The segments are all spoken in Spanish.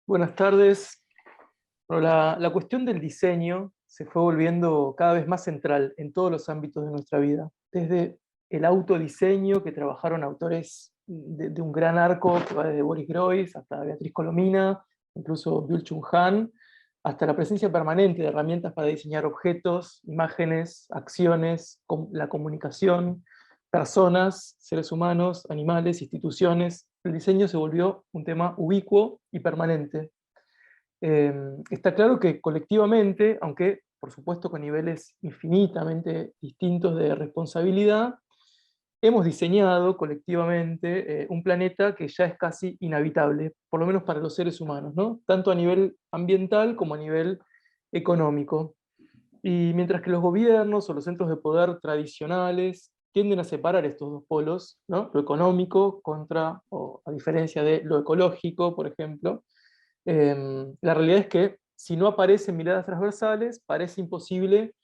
Buenas tardes. Bueno, la cuestión del diseño se fue volviendo cada vez más central en todos los ámbitos de nuestra vida. Desde el autodiseño, que trabajaron autores de un gran arco, que va desde Boris Groys hasta Beatriz Colomina, incluso Byung-Chul Han, hasta la presencia permanente de herramientas para diseñar objetos, imágenes, acciones, la comunicación, personas, seres humanos, animales, instituciones. El diseño se volvió un tema ubicuo y permanente. Está claro que colectivamente, aunque por supuesto con niveles infinitamente distintos de responsabilidad, hemos diseñado colectivamente un planeta que ya es casi inhabitable, por lo menos para los seres humanos, ¿no? Tanto a nivel ambiental como a nivel económico. Y mientras que los gobiernos o los centros de poder tradicionales tienden a separar estos dos polos, ¿no? Lo económico contra, o a diferencia de lo ecológico, por ejemplo, la realidad es que si no aparecen miradas transversales, parece imposible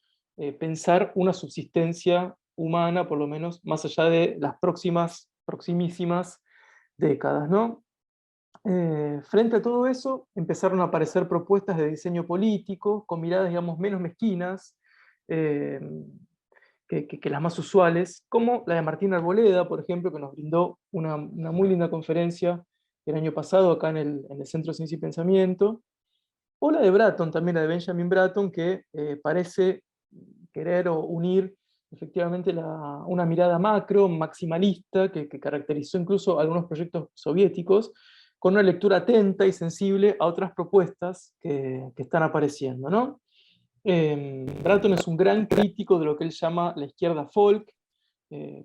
pensar una subsistencia humana, por lo menos más allá de las proximísimas décadas, ¿no? Frente a todo eso, empezaron a aparecer propuestas de diseño político, con miradas, digamos, menos mezquinas, eh, que las más usuales, como la de Martín Arboleda, por ejemplo, que nos brindó una muy linda conferencia el año pasado acá en el Centro de Ciencia y Pensamiento, o la de Bratton, también la de Benjamin Bratton, que parece querer o unir efectivamente una mirada macro, maximalista, que caracterizó incluso algunos proyectos soviéticos, con una lectura atenta y sensible a otras propuestas que están apareciendo, ¿no? Bratton es un gran crítico de lo que él llama la izquierda folk,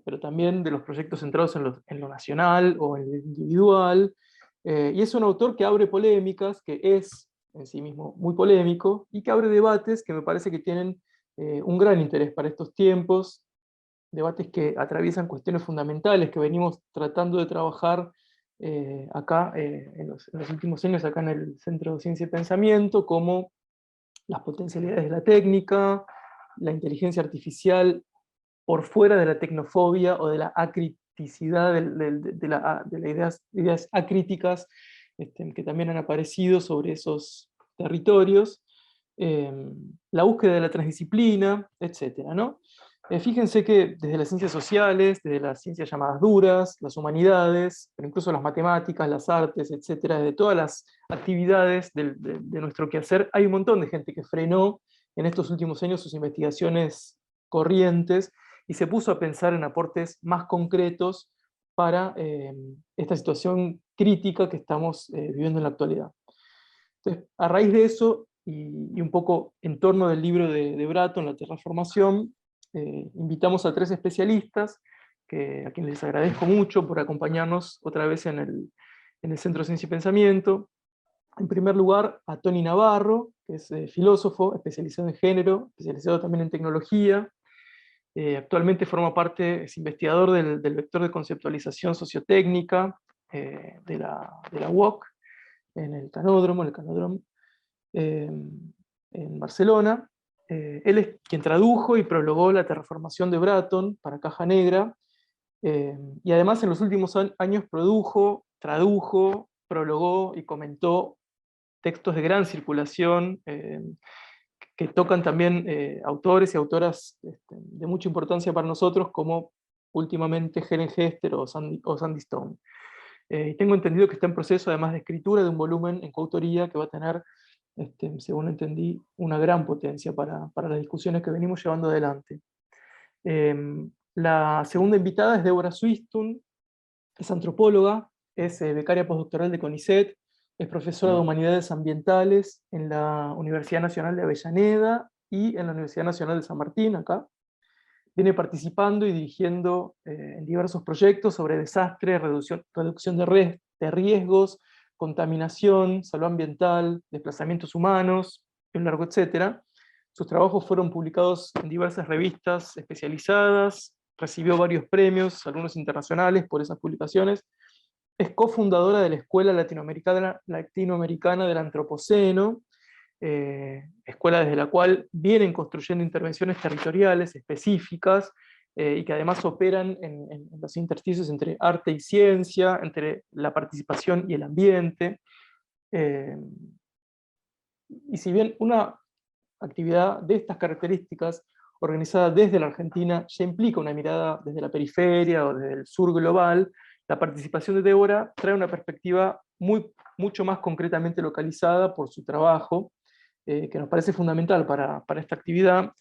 pero también de los proyectos centrados en lo nacional o en lo individual, y es un autor que abre polémicas, que es en sí mismo muy polémico, y que abre debates que me parece que tienen un gran interés para estos tiempos, debates que atraviesan cuestiones fundamentales que venimos tratando de trabajar acá en los últimos años, acá en el Centro de Ciencia y Pensamiento, como las potencialidades de la técnica, la inteligencia artificial por fuera de la tecnofobia o de la acriticidad, de las ideas acríticas que también han aparecido sobre esos territorios, eh, la búsqueda de la transdisciplina, etcétera, ¿no? Fíjense que desde las ciencias sociales, desde las ciencias llamadas duras, las humanidades, pero incluso las matemáticas, las artes, etcétera, de todas las actividades de nuestro quehacer, hay un montón de gente que frenó en estos últimos años sus investigaciones corrientes y se puso a pensar en aportes más concretos para esta situación crítica que estamos viviendo en la actualidad. Entonces, a raíz de eso, y un poco en torno del libro de Bratton, La Terraformación, invitamos a tres especialistas, a quienes les agradezco mucho por acompañarnos otra vez en el Centro de Ciencia y Pensamiento. En primer lugar, a Tony Navarro, que es filósofo, especializado en género, especializado también en tecnología. Actualmente forma parte, es investigador del vector de conceptualización sociotécnica de la UOC, en el Canódromo, eh, en Barcelona. Él es quien tradujo y prologó la terraformación de Bratton para Caja Negra, y además en los últimos años produjo, tradujo, prologó y comentó textos de gran circulación, que tocan también autores y autoras de mucha importancia para nosotros, como últimamente Helen Hester o Sandy Stone. Tengo entendido que está en proceso, además de escritura, de un volumen en coautoría que va a tener, según entendí, una gran potencia para las discusiones que venimos llevando adelante. La segunda invitada es Débora Swistun, es antropóloga, es becaria postdoctoral de CONICET, es profesora de Humanidades Ambientales en la Universidad Nacional de Avellaneda y en la Universidad Nacional de San Martín, acá. Viene participando y dirigiendo en diversos proyectos sobre desastre, reducción de riesgos, contaminación, salud ambiental, desplazamientos humanos, y un largo etcétera. Sus trabajos fueron publicados en diversas revistas especializadas, recibió varios premios, algunos internacionales, por esas publicaciones. Es cofundadora de la Escuela Latinoamericana del Antropoceno, escuela desde la cual vienen construyendo intervenciones territoriales específicas, y que además operan en los intersticios entre arte y ciencia, entre la participación y el ambiente. Y si bien una actividad de estas características, organizada desde la Argentina, ya implica una mirada desde la periferia o desde el sur global, la participación de Débora trae una perspectiva mucho más concretamente localizada por su trabajo, que nos parece fundamental para esta actividad.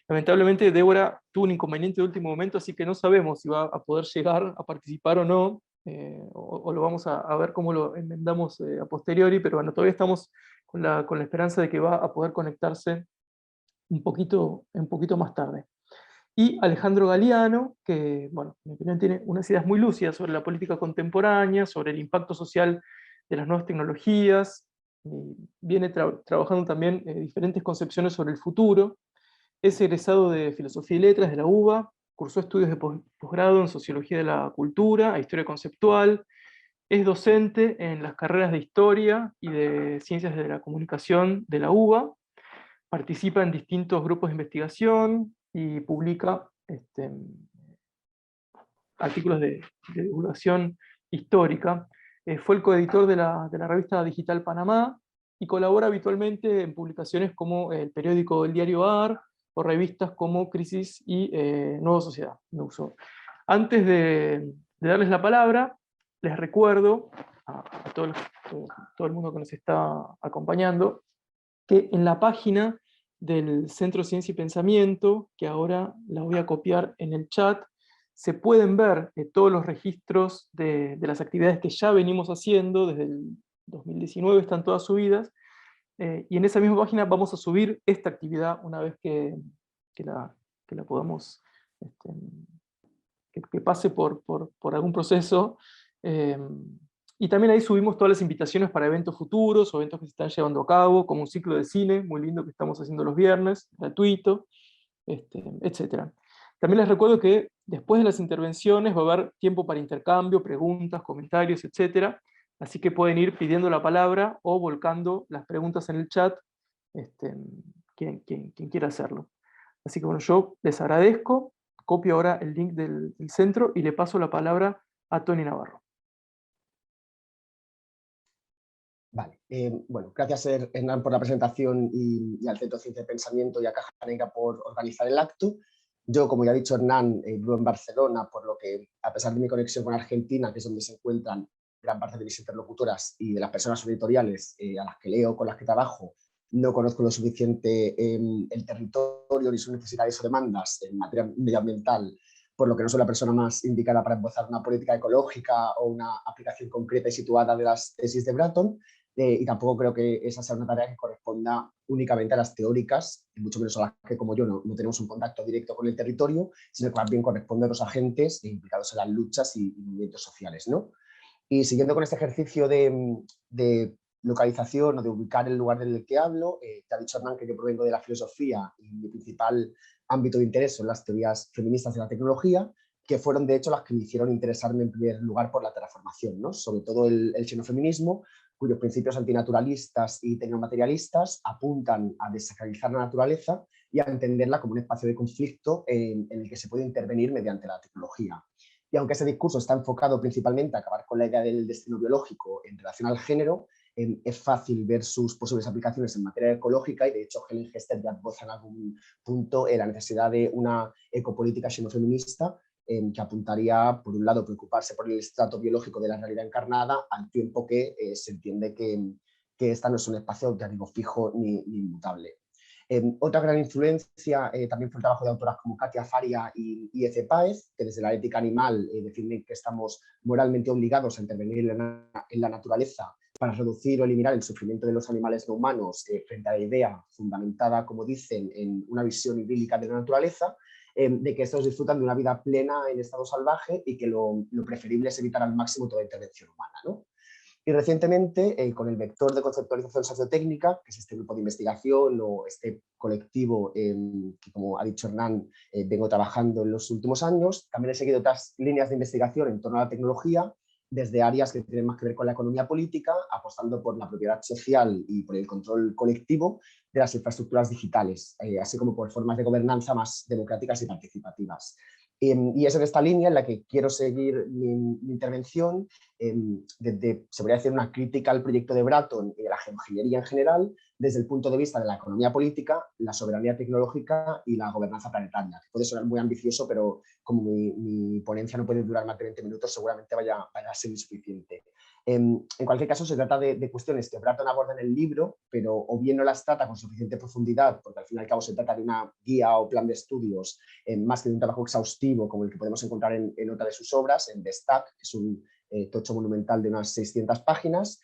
Lamentablemente Débora tuvo un inconveniente de último momento, así que no sabemos si va a poder llegar a participar o no, o lo vamos a ver cómo lo enmendamos a posteriori, pero bueno, todavía estamos con la esperanza de que va a poder conectarse un poquito más tarde. Y Alejandro Galiano, que, bueno, en mi opinión tiene unas ideas muy lúcidas sobre la política contemporánea, sobre el impacto social de las nuevas tecnologías, y viene trabajando también diferentes concepciones sobre el futuro. Es egresado de Filosofía y Letras de la UBA, cursó estudios de posgrado en Sociología de la Cultura e Historia Conceptual, es docente en las carreras de Historia y de Ciencias de la Comunicación de la UBA, participa en distintos grupos de investigación y publica artículos de divulgación histórica. Fue el coeditor de la revista digital Panamá y colabora habitualmente en publicaciones como el periódico El Diario AR o revistas como Crisis y Nueva Sociedad. Antes de darles la palabra, les recuerdo a todo el mundo que nos está acompañando que en la página del Centro Ciencia y Pensamiento, que ahora la voy a copiar en el chat, se pueden ver todos los registros de las actividades que ya venimos haciendo desde el 2019, están todas subidas, y en esa misma página vamos a subir esta actividad una vez que la podamos, que pase por algún proceso. Y también ahí subimos todas las invitaciones para eventos futuros o eventos que se están llevando a cabo, como un ciclo de cine muy lindo que estamos haciendo los viernes, gratuito, etc. También les recuerdo que después de las intervenciones va a haber tiempo para intercambio, preguntas, comentarios, etc. Así que pueden ir pidiendo la palabra o volcando las preguntas en el chat, quien quiera hacerlo. Así que bueno, yo les agradezco, copio ahora el link del centro y le paso la palabra a Tony Navarro. Vale, bueno, gracias Hernán por la presentación y al Centro de Ciencia y Pensamiento y a Caja Negra por organizar el acto. Yo, como ya ha dicho Hernán, vivo en Barcelona, por lo que, a pesar de mi conexión con Argentina, que es donde se encuentran gran parte de mis interlocutoras y de las personas editoriales a las que leo, con las que trabajo, no conozco lo suficiente el territorio ni sus necesidades o demandas en materia medioambiental, por lo que no soy la persona más indicada para empezar una política ecológica o una aplicación concreta y situada de las tesis de Bratton. Y tampoco creo que esa sea una tarea que corresponda únicamente a las teóricas, y mucho menos a las que, como yo, no tenemos un contacto directo con el territorio, sino que más bien corresponde a los agentes implicados en las luchas y movimientos sociales, ¿no? Y siguiendo con este ejercicio de localización o de ubicar el lugar del que hablo, te ha dicho Hernán que yo provengo de la filosofía y mi principal ámbito de interés son las teorías feministas de la tecnología, que fueron de hecho las que me hicieron interesarme en primer lugar por la terraformación, ¿no? Sobre todo el xenofeminismo, cuyos principios antinaturalistas y tecnomaterialistas apuntan a desacralizar la naturaleza y a entenderla como un espacio de conflicto en el que se puede intervenir mediante la tecnología. Y aunque ese discurso está enfocado principalmente a acabar con la idea del destino biológico en relación al género, es fácil ver sus posibles aplicaciones en materia ecológica y de hecho Helen Hester ya esboza en algún punto la necesidad de una ecopolítica xenofeminista que apuntaría, por un lado, preocuparse por el estrato biológico de la realidad encarnada, al tiempo que se entiende que esta no es un espacio, ya digo, fijo ni inmutable. Otra gran influencia también fue el trabajo de autoras como Katia Faria y Ece Páez, que desde la ética animal defienden que estamos moralmente obligados a intervenir en la naturaleza para reducir o eliminar el sufrimiento de los animales no humanos frente a la idea fundamentada, como dicen, en una visión idílica de la naturaleza, de que estos disfrutan de una vida plena en estado salvaje y que lo preferible es evitar al máximo toda intervención humana, ¿no? Y recientemente, con el vector de conceptualización sociotécnica, que es este grupo de investigación o este colectivo que, como ha dicho Hernán, vengo trabajando en los últimos años, también he seguido otras líneas de investigación en torno a la tecnología, desde áreas que tienen más que ver con la economía política, apostando por la propiedad social y por el control colectivo de las infraestructuras digitales, así como por formas de gobernanza más democráticas y participativas. Y es en esta línea en la que quiero seguir mi intervención, se podría decir una crítica al proyecto de Bratton y de la geoingeniería en general, desde el punto de vista de la economía política, la soberanía tecnológica y la gobernanza planetaria. Puede sonar muy ambicioso, pero como mi ponencia no puede durar más de 20 minutos, seguramente vaya a ser insuficiente. En cualquier caso, se trata de cuestiones que Bratton aborda en el libro, pero o bien no las trata con suficiente profundidad, porque al fin y al cabo se trata de una guía o plan de estudios, más que de un trabajo exhaustivo como el que podemos encontrar en otra de sus obras, en The Stack, que es un tocho monumental de unas 600 páginas,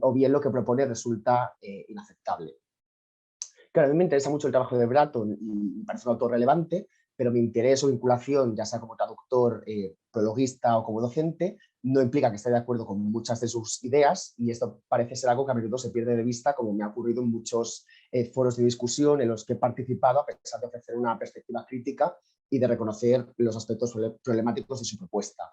o bien lo que propone resulta inaceptable. Claro, a mí me interesa mucho el trabajo de Bratton y me parece un autor relevante, pero mi interés o vinculación, ya sea como traductor, prologuista o como docente, no implica que esté de acuerdo con muchas de sus ideas, y esto parece ser algo que a menudo se pierde de vista, como me ha ocurrido en muchos foros de discusión en los que he participado, a pesar de ofrecer una perspectiva crítica y de reconocer los aspectos problemáticos de su propuesta.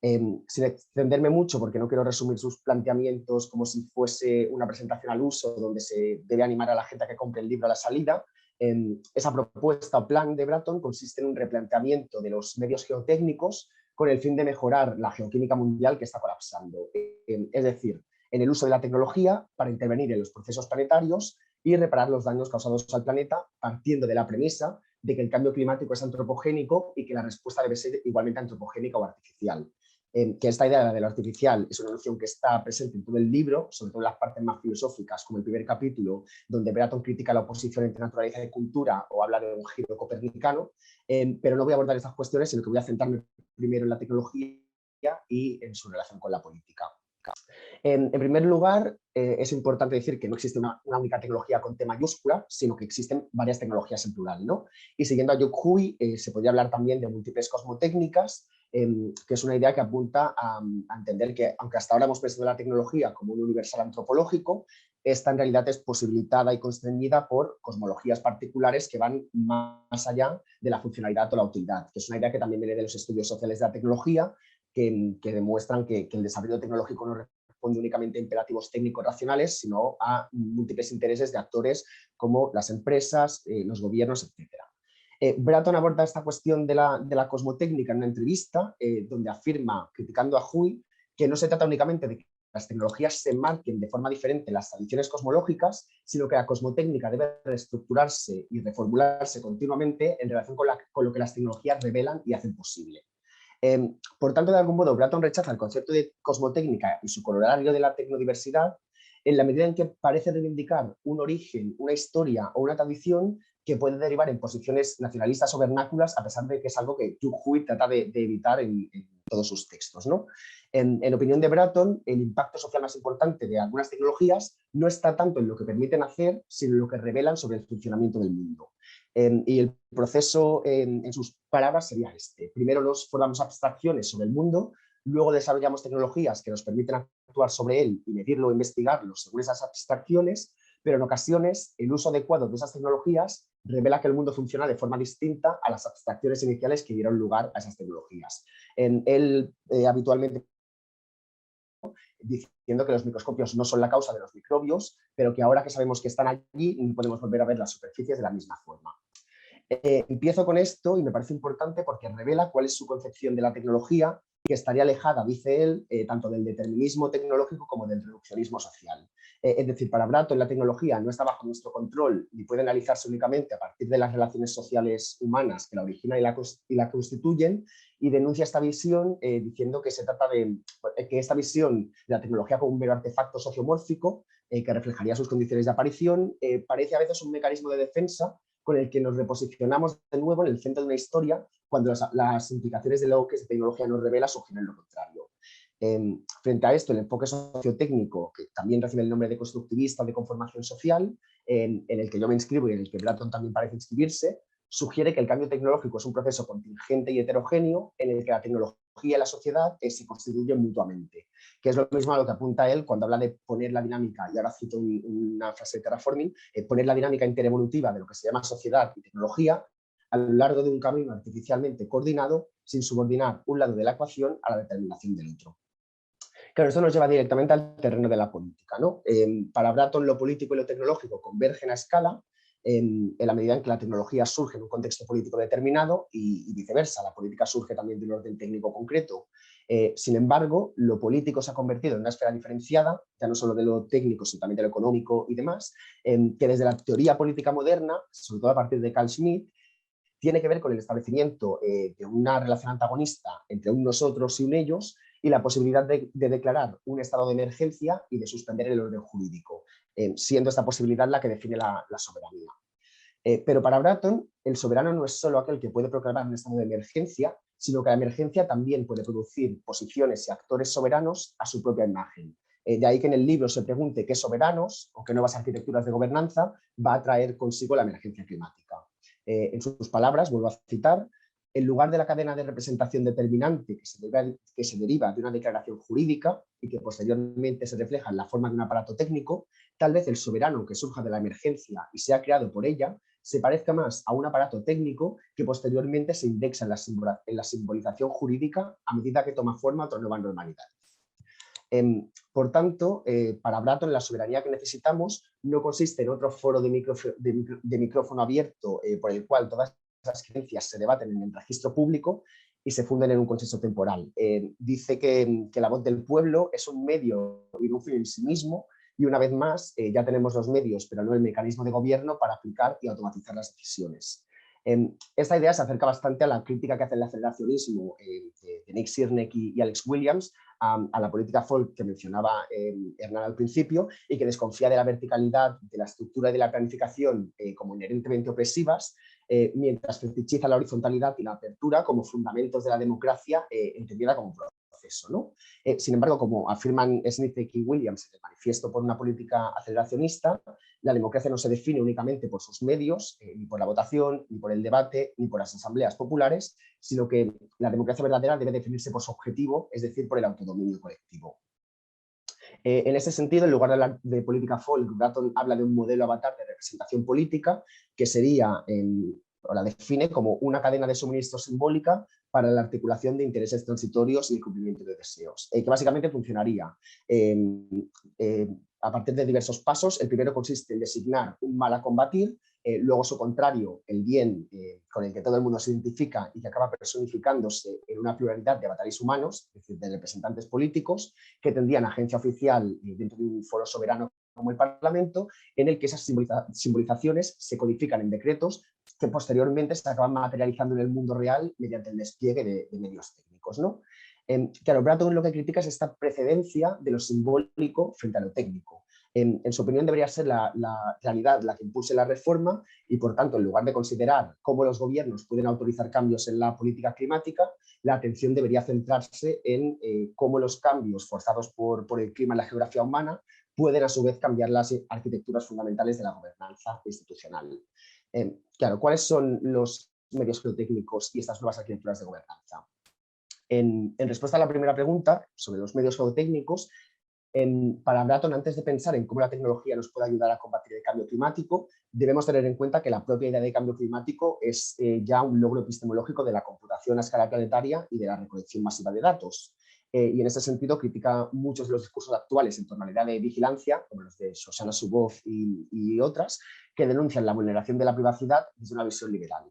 Sin extenderme mucho, porque no quiero resumir sus planteamientos como si fuese una presentación al uso donde se debe animar a la gente a que compre el libro a la salida, esa propuesta o plan de Bratton consiste en un replanteamiento de los medios geotécnicos con el fin de mejorar la geoquímica mundial que está colapsando. Es decir, en el uso de la tecnología para intervenir en los procesos planetarios y reparar los daños causados al planeta, partiendo de la premisa de que el cambio climático es antropogénico y que la respuesta debe ser igualmente antropogénica o artificial. Que esta idea de lo artificial es una noción que está presente en todo el libro, sobre todo en las partes más filosóficas, como el primer capítulo, donde Bratton critica la oposición entre naturaleza y cultura o habla de un giro copernicano, pero no voy a abordar estas cuestiones, sino que voy a centrarme primero en la tecnología y en su relación con la política. En primer lugar, es importante decir que no existe una única tecnología con T mayúscula, sino que existen varias tecnologías en plural, ¿no? Y siguiendo a Young Hui, se podría hablar también de múltiples cosmotécnicas, que es una idea que apunta a entender que, aunque hasta ahora hemos pensado la tecnología como un universal antropológico, esta en realidad es posibilitada y constreñida por cosmologías particulares que van más allá de la funcionalidad o la utilidad, que es una idea que también viene de los estudios sociales de la tecnología, que demuestran que el desarrollo tecnológico no responde únicamente a imperativos técnicos racionales, sino a múltiples intereses de actores como las empresas, los gobiernos, etc. Bratton aborda esta cuestión de la cosmotécnica en una entrevista donde afirma, criticando a Hui, que no se trata únicamente de que las tecnologías se marquen de forma diferente las tradiciones cosmológicas, sino que la cosmotécnica debe reestructurarse y reformularse continuamente en relación con lo que las tecnologías revelan y hacen posible. Por tanto, de algún modo, Bratton rechaza el concepto de cosmotécnica y su corolario de la tecnodiversidad en la medida en que parece reivindicar un origen, una historia o una tradición que puede derivar en posiciones nacionalistas o vernáculas, a pesar de que es algo que Young Hui trata de evitar en todos sus textos, ¿no? En opinión de Bratton, el impacto social más importante de algunas tecnologías no está tanto en lo que permiten hacer, sino en lo que revelan sobre el funcionamiento del mundo. Y el proceso, en sus palabras, sería este. Primero nos formamos abstracciones sobre el mundo, luego desarrollamos tecnologías que nos permiten actuar sobre él y medirlo o investigarlo según esas abstracciones, pero en ocasiones el uso adecuado de esas tecnologías revela que el mundo funciona de forma distinta a las abstracciones iniciales que dieron lugar a esas tecnologías. Él habitualmente diciendo que los microscopios no son la causa de los microbios, pero que ahora que sabemos que están allí, no podemos volver a ver las superficies de la misma forma. Empiezo con esto y me parece importante porque revela cuál es su concepción de la tecnología, que estaría alejada, dice él, tanto del determinismo tecnológico como del reduccionismo social. Es decir, para Bratton la tecnología no está bajo nuestro control ni puede analizarse únicamente a partir de las relaciones sociales humanas que la originan y la constituyen, y denuncia esta visión diciendo que se trata de que esta visión de la tecnología como un mero artefacto sociomórfico que reflejaría sus condiciones de aparición parece a veces un mecanismo de defensa con el que nos reposicionamos de nuevo en el centro de una historia cuando las implicaciones de lo que esa tecnología nos revela sugieren lo contrario. Frente a esto, el enfoque sociotécnico, que también recibe el nombre de constructivista o de conformación social, en el que yo me inscribo y en el que Bratton también parece inscribirse, sugiere que el cambio tecnológico es un proceso contingente y heterogéneo en el que la tecnología y la sociedad se constituyen mutuamente, que es lo mismo a lo que apunta él cuando habla de poner la dinámica, y ahora cito una frase de Terraforming, poner la dinámica interevolutiva de lo que se llama sociedad y tecnología a lo largo de un camino artificialmente coordinado sin subordinar un lado de la ecuación a la determinación del otro. Claro, esto nos lleva directamente al terreno de la política, ¿no? Para Bratton lo político y lo tecnológico convergen a escala, en la medida en que la tecnología surge en un contexto político determinado y viceversa, la política surge también de un orden técnico concreto. Sin embargo, lo político se ha convertido en una esfera diferenciada, ya no solo de lo técnico, sino también de lo económico y demás, que desde la teoría política moderna, sobre todo a partir de Carl Schmitt, tiene que ver con el establecimiento de una relación antagonista entre un nosotros y un ellos y la posibilidad de declarar un estado de emergencia y de suspender el orden jurídico, siendo esta posibilidad la que define la soberanía. Pero para Bratton, el soberano no es solo aquel que puede proclamar un estado de emergencia, sino que la emergencia también puede producir posiciones y actores soberanos a su propia imagen. De ahí que en el libro se pregunte qué soberanos o qué nuevas arquitecturas de gobernanza va a traer consigo la emergencia climática. En sus palabras, vuelvo a citar, en lugar de la cadena de representación determinante que se deriva de una declaración jurídica y que posteriormente se refleja en la forma de un aparato técnico, tal vez el soberano que surja de la emergencia y sea creado por ella se parezca más a un aparato técnico que posteriormente se indexa en la simbolización jurídica a medida que toma forma otra nueva normalidad. Por tanto, para Bratton, la soberanía que necesitamos no consiste en otro foro de micrófono abierto por el cual todas las creencias se debaten en el registro público y se funden en un consenso temporal. Dice que la voz del pueblo es un medio y un fin en sí mismo, y una vez más ya tenemos los medios, pero no el mecanismo de gobierno para aplicar y automatizar las decisiones. Esta idea se acerca bastante a la crítica que hace el aceleracionismo de Nick Sirnek y Alex Williams a la política folk que mencionaba Hernán al principio y que desconfía de la verticalidad, de la estructura y de la planificación como inherentemente opresivas, mientras fetichiza la horizontalidad y la apertura como fundamentos de la democracia entendida como proceso, ¿no? Sin embargo, como afirman Sirnek y Williams en el manifiesto por una política aceleracionista, la democracia no se define únicamente por sus medios, ni por la votación, ni por el debate, ni por las asambleas populares, sino que la democracia verdadera debe definirse por su objetivo, es decir, por el autodominio colectivo. En ese sentido, en lugar de hablar de política folk, Bratton habla de un modelo avatar de representación política que sería, o la define como una cadena de suministro simbólica para la articulación de intereses transitorios y el cumplimiento de deseos, que básicamente funcionaría a partir de diversos pasos. El primero consiste en designar un mal a combatir, luego su contrario, el bien con el que todo el mundo se identifica y que acaba personificándose en una pluralidad de avatares humanos, es decir, de representantes políticos, que tendrían agencia oficial dentro de un foro soberano como el Parlamento, en el que esas simbolizaciones se codifican en decretos que posteriormente se acaban materializando en el mundo real mediante el despliegue de medios técnicos, ¿no? Claro, Bratton lo que critica es esta precedencia de lo simbólico frente a lo técnico. En su opinión, debería ser la realidad la que impulse la reforma y, por tanto, en lugar de considerar cómo los gobiernos pueden autorizar cambios en la política climática, la atención debería centrarse en cómo los cambios forzados por el clima en la geografía humana pueden, a su vez, cambiar las arquitecturas fundamentales de la gobernanza institucional. Claro, ¿cuáles son los medios geotécnicos y estas nuevas arquitecturas de gobernanza? En respuesta a la primera pregunta sobre los medios geotécnicos, para Bratton, antes de pensar en cómo la tecnología nos puede ayudar a combatir el cambio climático, debemos tener en cuenta que la propia idea de cambio climático es ya un logro epistemológico de la computación a escala planetaria y de la recolección masiva de datos. Y en ese sentido critica muchos de los discursos actuales en torno a la idea de vigilancia, como los de Shoshana Zuboff y otras, que denuncian la vulneración de la privacidad desde una visión liberal.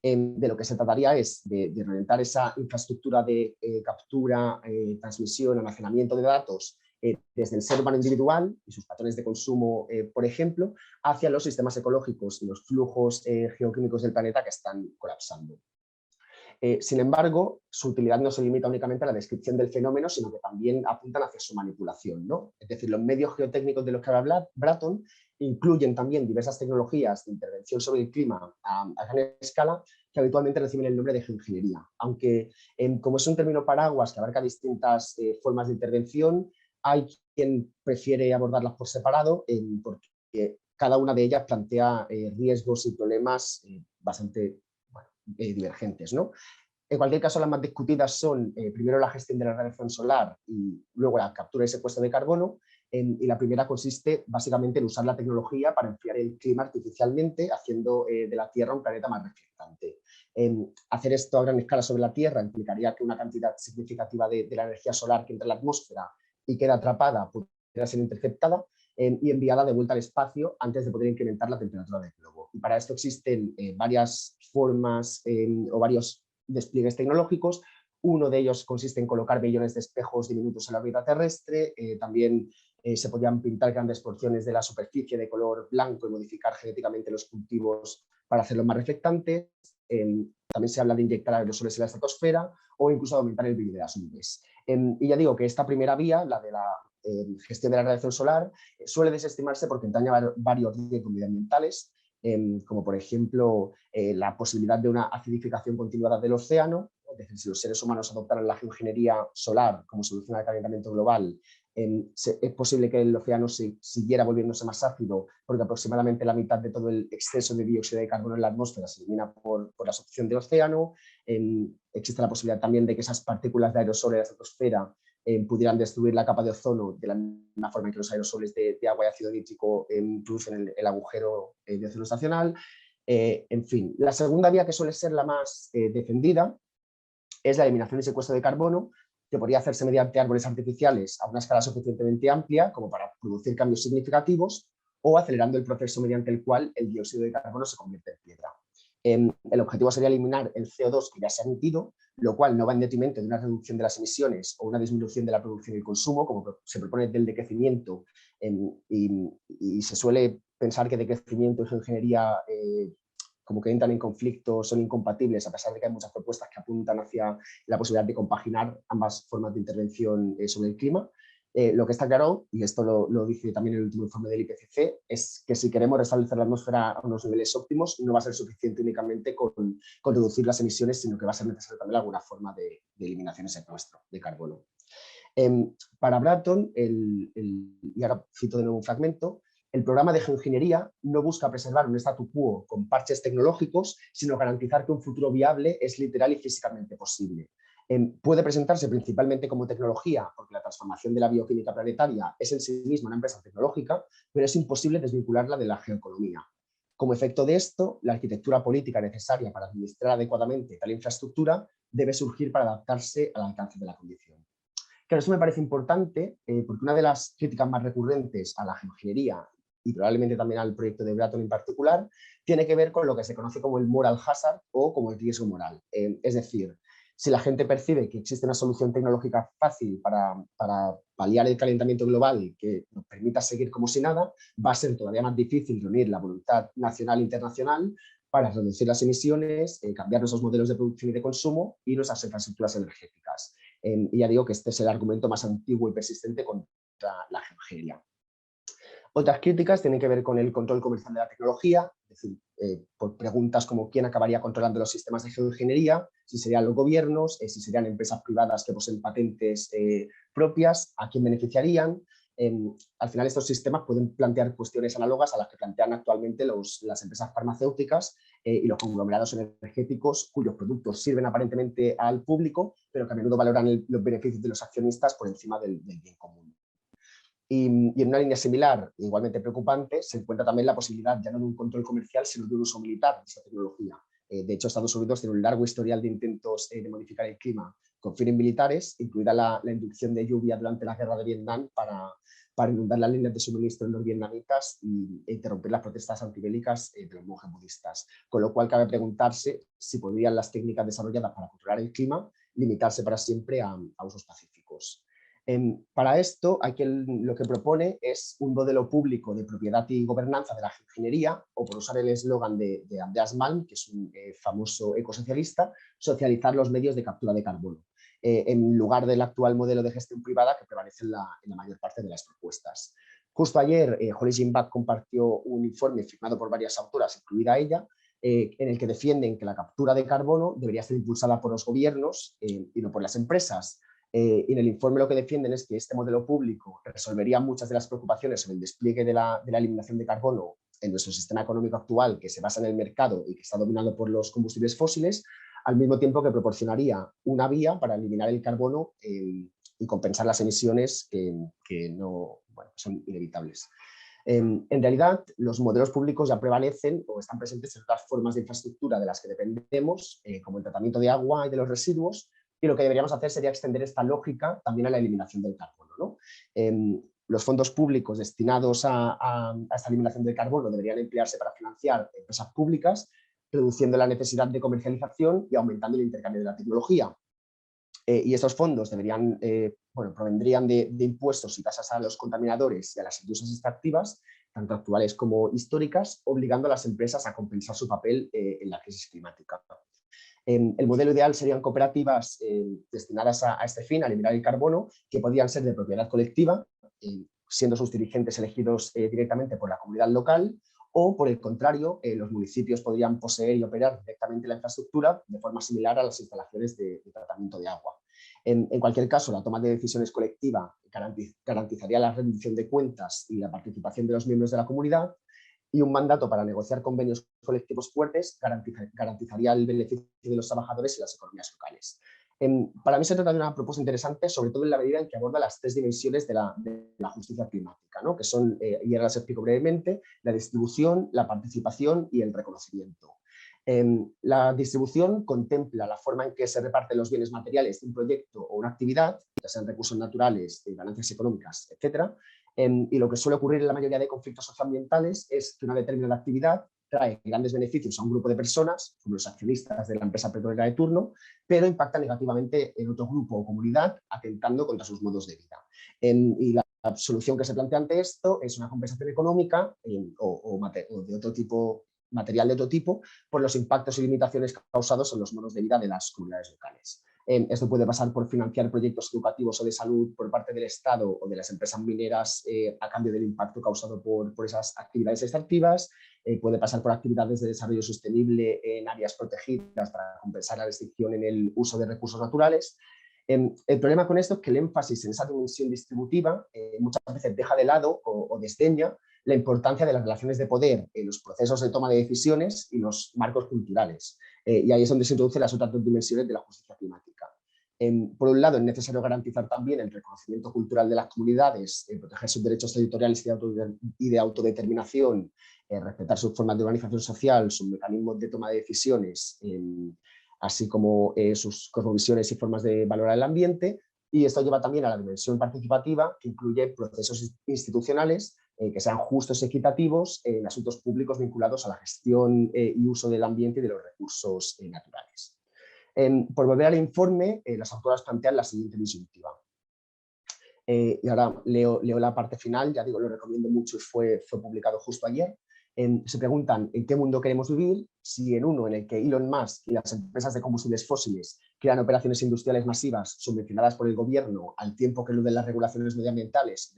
De lo que se trataría es de reorientar esa infraestructura de captura, transmisión, almacenamiento de datos desde el ser humano individual y sus patrones de consumo, por ejemplo, hacia los sistemas ecológicos y los flujos geoquímicos del planeta que están colapsando. Sin embargo, su utilidad no se limita únicamente a la descripción del fenómeno, sino que también apuntan hacia su manipulación, ¿no? Es decir, los medios geotécnicos de los que habla Bratton incluyen también diversas tecnologías de intervención sobre el clima a gran escala que habitualmente reciben el nombre de geoingeniería, aunque como es un término paraguas que abarca distintas formas de intervención, hay quien prefiere abordarlas por separado porque cada una de ellas plantea riesgos y problemas bastante divergentes, ¿no? En cualquier caso, las más discutidas son primero la gestión de la radiación solar y luego la captura y secuestro de carbono. Y la primera consiste básicamente en usar la tecnología para enfriar el clima artificialmente, haciendo de la Tierra un planeta más reflectante. Hacer esto a gran escala sobre la Tierra implicaría que una cantidad significativa de la energía solar que entra en la atmósfera y queda atrapada pudiera ser interceptada, y enviada de vuelta al espacio antes de poder incrementar la temperatura del globo. Y para esto existen varias formas o varios despliegues tecnológicos. Uno de ellos consiste en colocar millones de espejos diminutos en la órbita terrestre. También se podían pintar grandes porciones de la superficie de color blanco y modificar genéticamente los cultivos para hacerlos más reflectantes. También se habla de inyectar aerosoles en la estratosfera o incluso de aumentar el brillo de las nubes. Y ya digo que esta primera vía, la de la gestión de la radiación solar, suele desestimarse porque entraña varios riesgos medioambientales, como por ejemplo la posibilidad de una acidificación continuada del océano. Es decir, si los seres humanos adoptaran la geoingeniería solar como solución al calentamiento global, es posible que el océano siguiera volviéndose más ácido, porque aproximadamente la mitad de todo el exceso de dióxido de carbono en la atmósfera se elimina por la succión del océano. Existe la posibilidad también de que esas partículas de aerosol en la estratosfera pudieran destruir la capa de ozono, de la misma forma que los aerosoles de agua y ácido nítrico producen el agujero de ozono estacional. En fin, la segunda vía, que suele ser la más defendida, es la eliminación y secuestro de carbono, que podría hacerse mediante árboles artificiales a una escala suficientemente amplia como para producir cambios significativos, o acelerando el proceso mediante el cual el dióxido de carbono se convierte en piedra. El objetivo sería eliminar el CO2 que ya se ha emitido, lo cual no va en detrimento de una reducción de las emisiones o una disminución de la producción y el consumo, como se propone del decrecimiento, y se suele pensar que decrecimiento y geoingeniería como que entran en conflicto, son incompatibles, a pesar de que hay muchas propuestas que apuntan hacia la posibilidad de compaginar ambas formas de intervención sobre el clima. Lo que está claro, y esto lo dice también el último informe del IPCC, es que si queremos restablecer la atmósfera a unos niveles óptimos, no va a ser suficiente únicamente con reducir las emisiones, sino que va a ser necesario también alguna forma de eliminación y secuestro de carbono. Para Bratton, y ahora cito de nuevo un fragmento, el programa de geoingeniería no busca preservar un statu quo con parches tecnológicos, sino garantizar que un futuro viable es literal y físicamente posible. Puede presentarse principalmente como tecnología, porque la transformación de la bioquímica planetaria es en sí misma una empresa tecnológica, pero es imposible desvincularla de la geoeconomía. Como efecto de esto, la arquitectura política necesaria para administrar adecuadamente tal infraestructura debe surgir para adaptarse al alcance de la condición. Claro, eso me parece importante porque una de las críticas más recurrentes a la geoingeniería y probablemente también al proyecto de Bratton en particular, tiene que ver con lo que se conoce como el moral hazard o como el riesgo moral. Es decir, si la gente percibe que existe una solución tecnológica fácil para paliar el calentamiento global que nos permita seguir como si nada, va a ser todavía más difícil reunir la voluntad nacional e internacional para reducir las emisiones, cambiar nuestros modelos de producción y de consumo y nuestras infraestructuras energéticas. Y ya digo que este es el argumento más antiguo y persistente contra la geoingeniería. Otras críticas tienen que ver con el control comercial de la tecnología, es decir, por preguntas como quién acabaría controlando los sistemas de geoingeniería, si serían los gobiernos, si serían empresas privadas que poseen patentes propias, a quién beneficiarían. Al final estos sistemas pueden plantear cuestiones análogas a las que plantean actualmente las empresas farmacéuticas y los conglomerados energéticos cuyos productos sirven aparentemente al público, pero que a menudo valoran los beneficios de los accionistas por encima del bien común. Y en una línea similar, igualmente preocupante, se encuentra también la posibilidad ya no de un control comercial, sino de un uso militar de esa tecnología. De hecho, Estados Unidos tiene un largo historial de intentos de modificar el clima con fines militares, incluida la inducción de lluvia durante la guerra de Vietnam para inundar las líneas de suministro en los vietnamitas e interrumpir las protestas antibélicas de los monjes budistas. Con lo cual, cabe preguntarse si podrían las técnicas desarrolladas para controlar el clima limitarse para siempre a usos pacíficos. Para esto, lo que propone es un modelo público de propiedad y gobernanza de la ingeniería, o por usar el eslogan de Andreas Malm, que es un famoso ecosocialista, socializar los medios de captura de carbono, en lugar del actual modelo de gestión privada que prevalece en la mayor parte de las propuestas. Justo ayer, Holly Jimbach compartió un informe firmado por varias autoras, incluida ella, en el que defienden que la captura de carbono debería ser impulsada por los gobiernos y no por las empresas. Y en el informe lo que defienden es que este modelo público resolvería muchas de las preocupaciones sobre el despliegue de la eliminación de carbono en nuestro sistema económico actual, que se basa en el mercado y que está dominado por los combustibles fósiles, al mismo tiempo que proporcionaría una vía para eliminar el carbono y compensar las emisiones que son inevitables. En realidad, los modelos públicos ya prevalecen o están presentes en otras formas de infraestructura de las que dependemos, como el tratamiento de agua y de los residuos, y lo que deberíamos hacer sería extender esta lógica también a la eliminación del carbono, ¿no? los fondos públicos destinados a esta eliminación del carbono deberían emplearse para financiar empresas públicas, reduciendo la necesidad de comercialización y aumentando el intercambio de la tecnología. Y estos fondos deberían, provendrían de impuestos y tasas a los contaminadores y a las industrias extractivas, tanto actuales como históricas, obligando a las empresas a compensar su papel en la crisis climática. El modelo ideal serían cooperativas destinadas a este fin, a eliminar el carbono, que podrían ser de propiedad colectiva, siendo sus dirigentes elegidos directamente por la comunidad local, o, por el contrario, los municipios podrían poseer y operar directamente la infraestructura de forma similar a las instalaciones de tratamiento de agua. En cualquier caso, la toma de decisiones colectiva garantizaría la rendición de cuentas y la participación de los miembros de la comunidad, y un mandato para negociar convenios colectivos fuertes garantizaría el beneficio de los trabajadores y las economías locales. Para mí se trata de una propuesta interesante, sobre todo en la medida en que aborda las tres dimensiones de la justicia climática, ¿no? Que son, y ahora las explico brevemente, la distribución, la participación y el reconocimiento. La distribución contempla la forma en que se reparten los bienes materiales de un proyecto o una actividad, ya sean recursos naturales, ganancias económicas, etc. Y lo que suele ocurrir en la mayoría de conflictos socioambientales es que una determinada actividad trae grandes beneficios a un grupo de personas, como los accionistas de la empresa petrolera de turno, pero impacta negativamente en otro grupo o comunidad, atentando contra sus modos de vida. Y la solución que se plantea ante esto es una compensación económica o de otro tipo, material de otro tipo, por los impactos y limitaciones causados en los modos de vida de las comunidades locales. Esto puede pasar por financiar proyectos educativos o de salud por parte del Estado o de las empresas mineras a cambio del impacto causado por esas actividades extractivas. Puede pasar por actividades de desarrollo sostenible en áreas protegidas para compensar la restricción en el uso de recursos naturales. El problema con esto es que el énfasis en esa dimensión distributiva muchas veces deja de lado o desdeña la importancia de las relaciones de poder en los procesos de toma de decisiones y los marcos culturales. Y ahí es donde se introducen las otras dos dimensiones de la justicia climática. Por un lado, es necesario garantizar también el reconocimiento cultural de las comunidades, proteger sus derechos territoriales y de autodeterminación, respetar sus formas de organización social, sus mecanismos de toma de decisiones, así como sus cosmovisiones y formas de valorar el ambiente. Y esto lleva también a la dimensión participativa, que incluye procesos institucionales que sean justos y equitativos en asuntos públicos vinculados a la gestión y uso del ambiente y de los recursos naturales. Por volver al informe, las autoras plantean la siguiente disyuntiva. Y ahora leo la parte final, ya digo, lo recomiendo mucho y fue publicado justo ayer. Se preguntan en qué mundo queremos vivir, si en uno en el que Elon Musk y las empresas de combustibles fósiles crean operaciones industriales masivas subvencionadas por el gobierno al tiempo que eluden las regulaciones medioambientales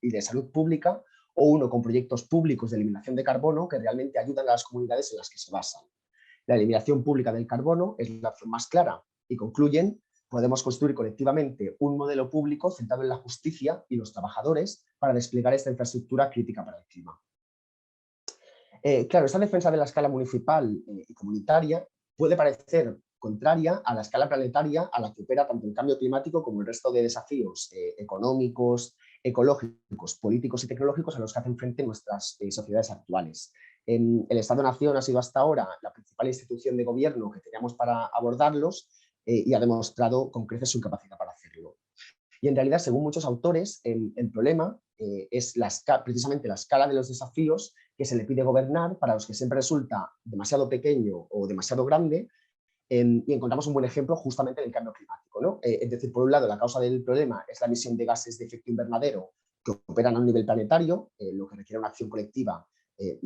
y de salud pública, o uno con proyectos públicos de eliminación de carbono que realmente ayudan a las comunidades en las que se basan. La eliminación pública del carbono es la opción más clara y concluyen: podemos construir colectivamente un modelo público centrado en la justicia y los trabajadores para desplegar esta infraestructura crítica para el clima. Claro, esta defensa de la escala municipal y comunitaria puede parecer contraria a la escala planetaria a la que opera tanto el cambio climático como el resto de desafíos económicos, ecológicos, políticos y tecnológicos a los que hacen frente nuestras sociedades actuales. El Estado-Nación ha sido hasta ahora la principal institución de gobierno que teníamos para abordarlos y ha demostrado con creces su incapacidad para hacerlo. Y en realidad, según muchos autores, el problema es precisamente la escala de los desafíos que se le pide gobernar, para los que siempre resulta demasiado pequeño o demasiado grande, y encontramos un buen ejemplo justamente del cambio climático, ¿no? Es decir, por un lado, la causa del problema es la emisión de gases de efecto invernadero que operan a un nivel planetario, lo que requiere una acción colectiva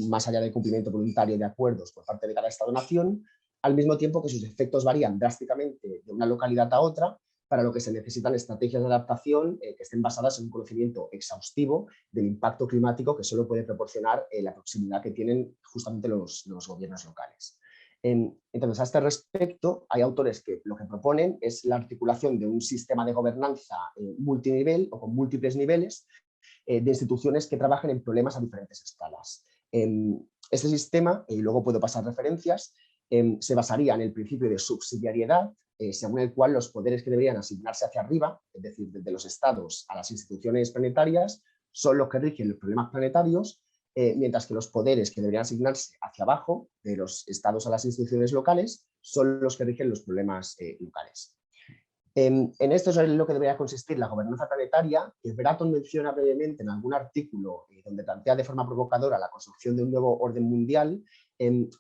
más allá del cumplimiento voluntario de acuerdos por parte de cada Estado-nación, al mismo tiempo que sus efectos varían drásticamente de una localidad a otra, para lo que se necesitan estrategias de adaptación que estén basadas en un conocimiento exhaustivo del impacto climático que solo puede proporcionar la proximidad que tienen justamente los gobiernos locales. Entonces, a este respecto, hay autores que lo que proponen es la articulación de un sistema de gobernanza multinivel o con múltiples niveles de instituciones que trabajen en problemas a diferentes escalas. Este sistema, y luego puedo pasar referencias, se basaría en el principio de subsidiariedad, según el cual los poderes que deberían asignarse hacia arriba, es decir, desde los estados a las instituciones planetarias, son los que rigen los problemas planetarios, mientras que los poderes que deberían asignarse hacia abajo, de los estados a las instituciones locales, son los que rigen los problemas locales. En esto es lo que debería consistir la gobernanza planetaria, que Bratton menciona brevemente en algún artículo donde plantea de forma provocadora la construcción de un nuevo orden mundial,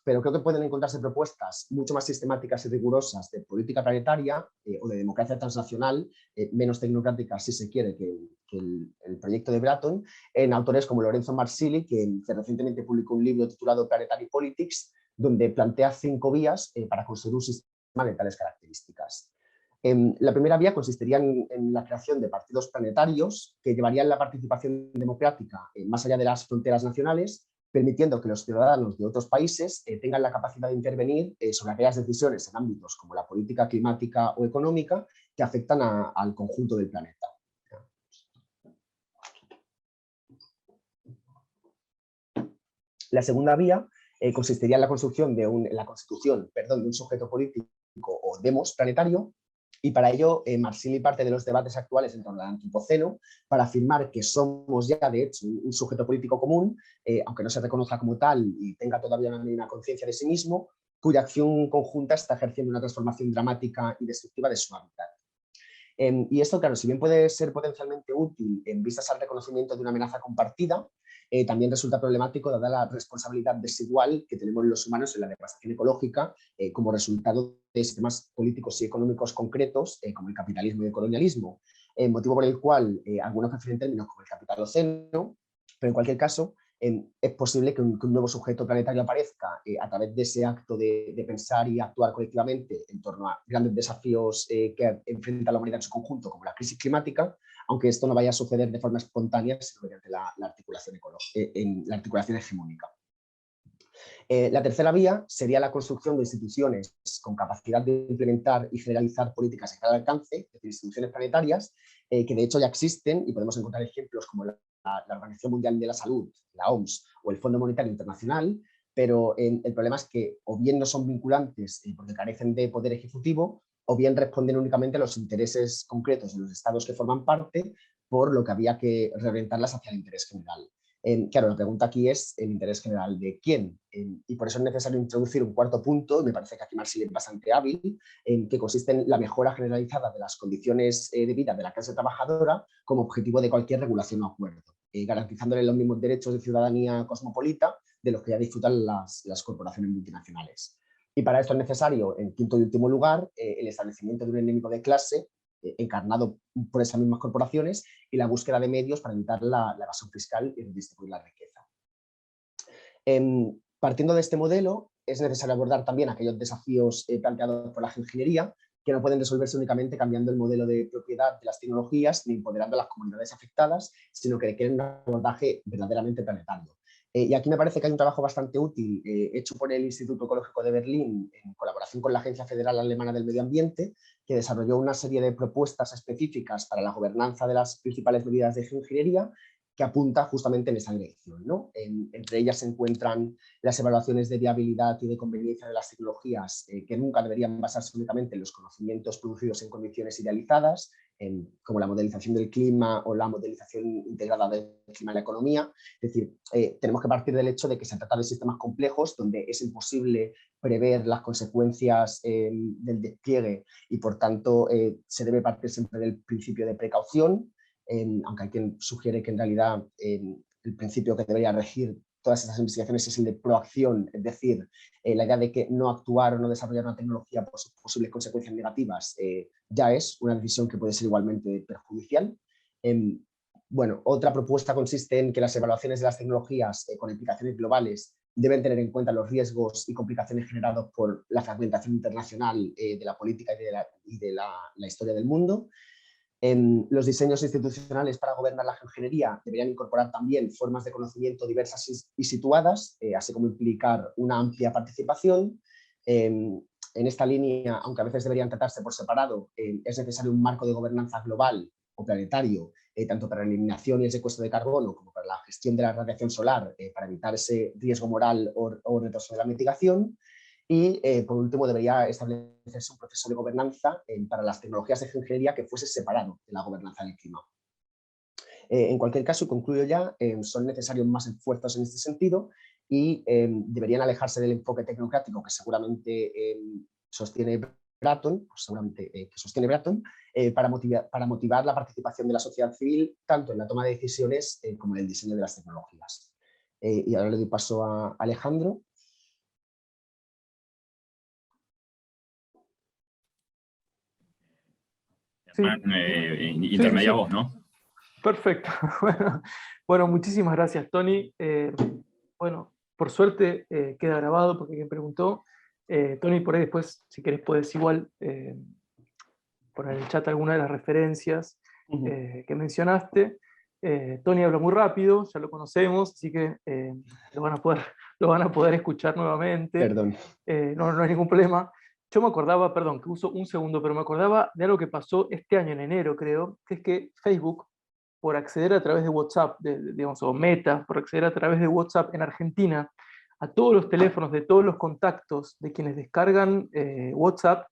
pero creo que pueden encontrarse propuestas mucho más sistemáticas y rigurosas de política planetaria o de democracia transnacional, menos tecnocráticas si se quiere que el proyecto de Bratton, en autores como Lorenzo Marsili, que recientemente publicó un libro titulado Planetary Politics, donde plantea 5 vías para construir un sistema de tales características. La primera vía consistiría en la creación de partidos planetarios que llevarían la participación democrática más allá de las fronteras nacionales, permitiendo que los ciudadanos de otros países tengan la capacidad de intervenir sobre aquellas decisiones en ámbitos como la política climática o económica que afectan al conjunto del planeta. La segunda vía consistiría en la construcción la constitución de un sujeto político o demos planetario. Y para ello, Marsili parte de los debates actuales en torno al antropoceno para afirmar que somos ya, de hecho, un sujeto político común, aunque no se reconozca como tal y tenga todavía una conciencia de sí mismo, cuya acción conjunta está ejerciendo una transformación dramática y destructiva de su hábitat. Y esto, claro, si bien puede ser potencialmente útil en vistas al reconocimiento de una amenaza compartida, también resulta problemático dada la responsabilidad desigual que tenemos los humanos en la devastación ecológica como resultado de sistemas políticos y económicos concretos como el capitalismo y el colonialismo, motivo por el cual algunos prefieren términos como el capitaloceno, pero en cualquier caso es posible que un nuevo sujeto planetario aparezca a través de ese acto de pensar y actuar colectivamente en torno a grandes desafíos que enfrenta la humanidad en su conjunto, como la crisis climática, aunque esto no vaya a suceder de forma espontánea, sino mediante la articulación hegemónica. La tercera vía sería la construcción de instituciones con capacidad de implementar y generalizar políticas de gran alcance, es decir, instituciones planetarias, que de hecho ya existen y podemos encontrar ejemplos como la Organización Mundial de la Salud, la OMS o el Fondo Monetario Internacional, pero el problema es que o bien no son vinculantes porque carecen de poder ejecutivo, o bien responden únicamente a los intereses concretos de los estados que forman parte, por lo que había que reorientarlas hacia el interés general. Claro, la pregunta aquí es el interés general de quién, y por eso es necesario introducir un cuarto punto, me parece que aquí Marsili es bastante hábil, que consiste en la mejora generalizada de las condiciones de vida de la clase trabajadora como objetivo de cualquier regulación o acuerdo, garantizándole los mismos derechos de ciudadanía cosmopolita de los que ya disfrutan las corporaciones multinacionales. Y para esto es necesario, en quinto y último lugar, el establecimiento de un enemigo de clase encarnado por esas mismas corporaciones y la búsqueda de medios para evitar la evasión fiscal y redistribuir la riqueza. Partiendo de este modelo, es necesario abordar también aquellos desafíos planteados por la geoingeniería, que no pueden resolverse únicamente cambiando el modelo de propiedad de las tecnologías ni empoderando a las comunidades afectadas, sino que requieren un abordaje verdaderamente planetario. Y aquí me parece que hay un trabajo bastante útil hecho por el Instituto Ecológico de Berlín en colaboración con la Agencia Federal Alemana del Medio Ambiente, que desarrolló una serie de propuestas específicas para la gobernanza de las principales medidas de geoingeniería que apunta justamente en esa dirección, ¿no? Entre ellas se encuentran las evaluaciones de viabilidad y de conveniencia de las tecnologías que nunca deberían basarse únicamente en los conocimientos producidos en condiciones idealizadas, como la modelización del clima o la modelización integrada del clima en la economía. Es decir, tenemos que partir del hecho de que se trata de sistemas complejos donde es imposible prever las consecuencias del despliegue y por tanto se debe partir siempre del principio de precaución, aunque hay quien sugiere que en realidad el principio que debería regir todas esas investigaciones es el de proacción, es decir, la idea de que no actuar o no desarrollar una tecnología por sus posibles consecuencias negativas ya es una decisión que puede ser igualmente perjudicial. Bueno, otra propuesta consiste en que las evaluaciones de las tecnologías con implicaciones globales deben tener en cuenta los riesgos y complicaciones generados por la fragmentación internacional de la política y de la historia del mundo. Los diseños institucionales para gobernar la geoingeniería deberían incorporar también formas de conocimiento diversas y situadas, así como implicar una amplia participación. En esta línea, aunque a veces deberían tratarse por separado, es necesario un marco de gobernanza global o planetario, tanto para la eliminación y el secuestro de carbono como para la gestión de la radiación solar, para evitar ese riesgo moral o retroceso de la mitigación. Y, por último, debería establecerse un proceso de gobernanza para las tecnologías de geoingeniería que fuese separado de la gobernanza del clima. En cualquier caso, y concluyo ya, son necesarios más esfuerzos en este sentido y deberían alejarse del enfoque tecnocrático que seguramente sostiene Bratton, pues seguramente que sostiene Bratton, para motivar la participación de la sociedad civil tanto en la toma de decisiones como en el diseño de las tecnologías. Y ahora le doy paso a Alejandro. Sí. Intermedia vos, ¿no? Perfecto. Bueno, muchísimas gracias, Tony. Bueno, por suerte queda grabado porque quien preguntó. Tony, por ahí después, si querés, puedes igual poner en el chat alguna de las referencias que mencionaste. Tony habla muy rápido, ya lo conocemos, así que lo van a poder escuchar nuevamente. Perdón. No hay ningún problema. Yo me acordaba, perdón, que uso un segundo, pero me acordaba de algo que pasó este año en enero, creo, que es que Facebook, por acceder a través de WhatsApp, digamos, o Meta, por acceder a través de WhatsApp en Argentina, a todos los teléfonos de todos los contactos de quienes descargan WhatsApp,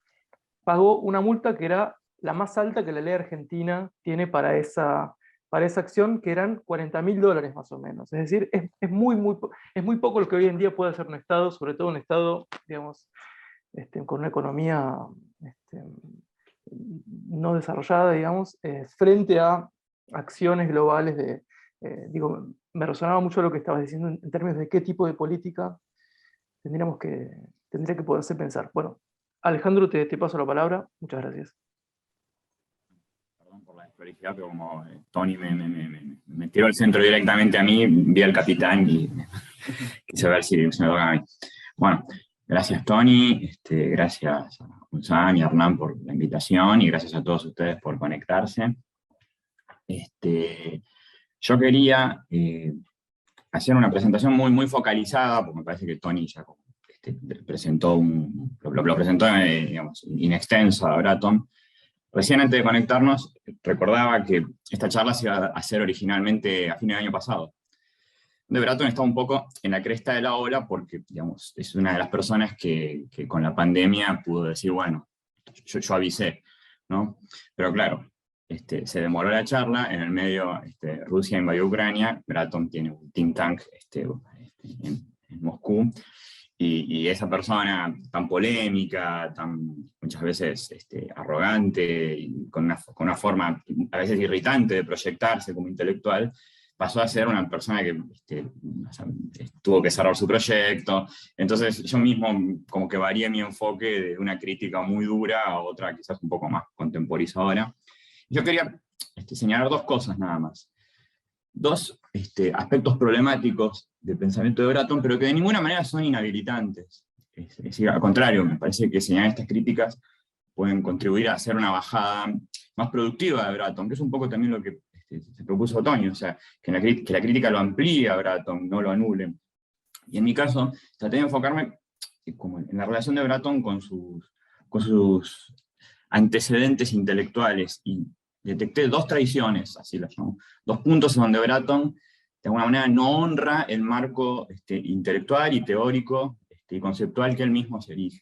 pagó una multa que era la más alta que la ley argentina tiene para esa acción, que eran $40.000 más o menos. Es decir, es muy poco lo que hoy en día puede hacer un Estado, sobre todo un Estado, digamos, con una economía no desarrollada, digamos, frente a acciones globales digo, me resonaba mucho lo que estabas diciendo en términos de qué tipo de política tendría que poderse pensar. Bueno, Alejandro, te paso la palabra. Muchas gracias. Perdón por la desprolijidad, pero como Tony me tiró al centro directamente a mí, vi al capitán y quise ver si se me toca a mí. Bueno, gracias Tony, gracias a Gonzalo y a Hernán por la invitación y gracias a todos ustedes por conectarse. Yo quería hacer una presentación muy focalizada, porque me parece que Tony ya presentó lo presentó digamos, in extenso a Bratton. Recién antes de conectarnos, recordaba que esta charla se iba a hacer originalmente a fines del año pasado. De Bratton está un poco en la cresta de la ola porque, digamos, es una de las personas que con la pandemia pudo decir, bueno, yo avisé, ¿no? Pero claro, se demoró la charla, en el medio Rusia invadió Ucrania, Bratton tiene un think tank en Moscú, y esa persona tan polémica, muchas veces arrogante, y con una forma a veces irritante de proyectarse como intelectual, pasó a ser una persona que o sea, tuvo que cerrar su proyecto. Entonces yo mismo como que varié mi enfoque de una crítica muy dura a otra quizás un poco más contemporizadora. Yo quería señalar dos cosas nada más. Dos aspectos problemáticos del pensamiento de Bratton, pero que de ninguna manera son inhabilitantes. Es decir, al contrario, me parece que señalar estas críticas pueden contribuir a hacer una bajada más productiva de Bratton, que es un poco también lo que se propuso Otoño, o sea, que la crítica lo amplíe a Bratton, no lo anule. Y en mi caso, traté de enfocarme como en la relación de Bratton con sus antecedentes intelectuales, y detecté dos traiciones, así las llamo, dos puntos en donde Bratton de alguna manera no honra el marco intelectual y teórico y conceptual que él mismo se erige.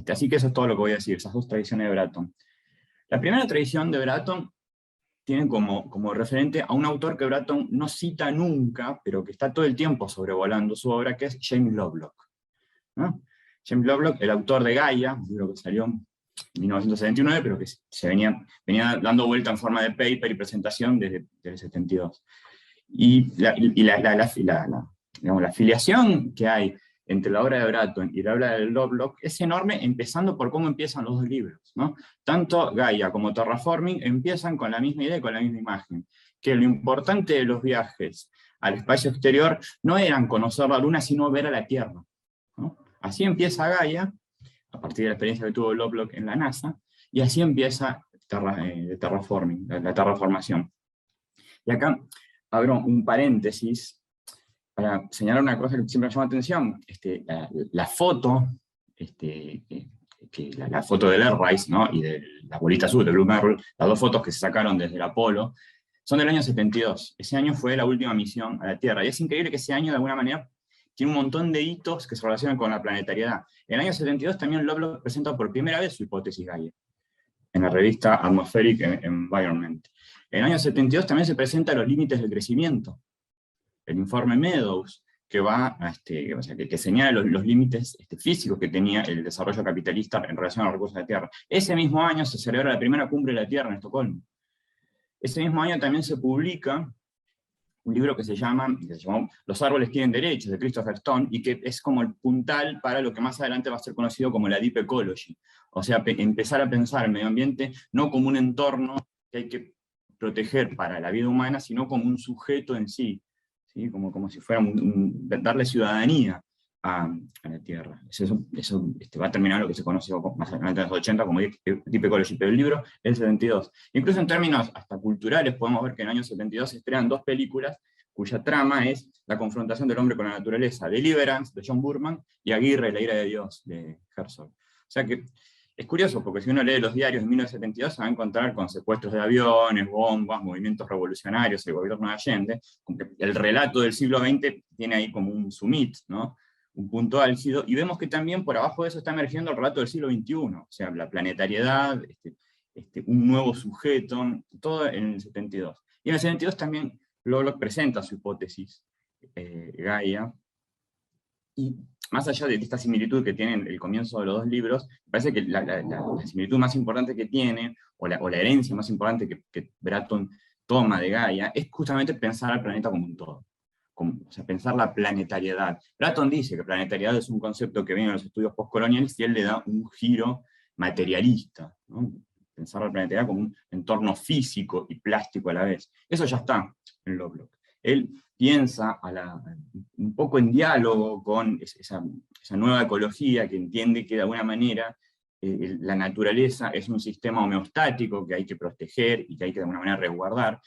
Así que eso es todo lo que voy a decir, esas dos tradiciones de Bratton. La primera tradición de Bratton tiene como referente a un autor que Bratton no cita nunca, pero que está todo el tiempo sobrevolando su obra, que es James Lovelock, ¿no? James Lovelock, el autor de Gaia, un libro que salió en 1979, pero que se venía dando vuelta en forma de paper y presentación desde el 72. Y digamos, la afiliación que hay entre la obra de Bratton y la obra de Lovelock es enorme, empezando por cómo empiezan los dos libros, ¿no? Tanto Gaia como Terraforming empiezan con la misma idea y con la misma imagen, que lo importante de los viajes al espacio exterior no eran conocer la Luna, sino ver a la Tierra, ¿no? Así empieza Gaia, a partir de la experiencia que tuvo Lovelock en la NASA, y así empieza Terraforming, la terraformación. Y acá abro un paréntesis para señalar una cosa que siempre me llama la atención. La foto, la foto del Earthrise, ¿no? Y de la bolita azul de Blue Merrill, las dos fotos que se sacaron desde el Apolo, son del año 72. Ese año fue la última misión a la Tierra. Y es increíble que ese año, de alguna manera, tiene un montón de hitos que se relacionan con la planetariedad. En el año 72 también Lovelock presenta por primera vez su hipótesis Gaia, en la revista Atmospheric Environment. En el año 72 también se presenta los límites del crecimiento, el informe Meadows, que va a, o sea, que señala los límites físicos que tenía el desarrollo capitalista en relación a los recursos de la Tierra. Ese mismo año se celebra la primera cumbre de la Tierra en Estocolmo. Ese mismo año también se publica un libro que se llamó Los árboles tienen derechos, de Christopher Stone, y que es como el puntal para lo que más adelante va a ser conocido como la Deep Ecology. O sea, empezar a pensar el medio ambiente no como un entorno que hay que proteger para la vida humana, sino como un sujeto en sí, ¿sí? Como si fuera darle ciudadanía a la Tierra. Eso va a terminar lo que se conoció más adelante en los 80 como Deep Ecology, pero el libro es el 72. Incluso en términos hasta culturales podemos ver que en el año 72 se estrenan dos películas cuya trama es la confrontación del hombre con la naturaleza, Deliverance, de John Boorman, y Aguirre, la ira de Dios, de Herzog. O sea que es curioso, porque si uno lee los diarios de 1972 se va a encontrar con secuestros de aviones, bombas, movimientos revolucionarios, el gobierno de Allende, porque el relato del siglo XX tiene ahí como un summit, ¿no? Un punto álgido, y vemos que también por abajo de eso está emergiendo el relato del siglo XXI, o sea, la planetariedad, un nuevo sujeto, todo en el 72. Y en el 72 también Lovelock presenta su hipótesis Gaia, y más allá de esta similitud que tienen el comienzo de los dos libros, parece que la similitud más importante que tiene, o la herencia más importante que Bratton toma de Gaia, es justamente pensar al planeta como un todo. O sea, pensar la planetariedad. Bratton dice que planetariedad es un concepto que viene de los estudios postcoloniales y él le da un giro materialista, ¿no? Pensar la planetariedad como un entorno físico y plástico a la vez. Eso ya está en Lovelock. Él piensa un poco en diálogo con esa nueva ecología que entiende que de alguna manera la naturaleza es un sistema homeostático que hay que proteger y que hay que de alguna manera resguardar.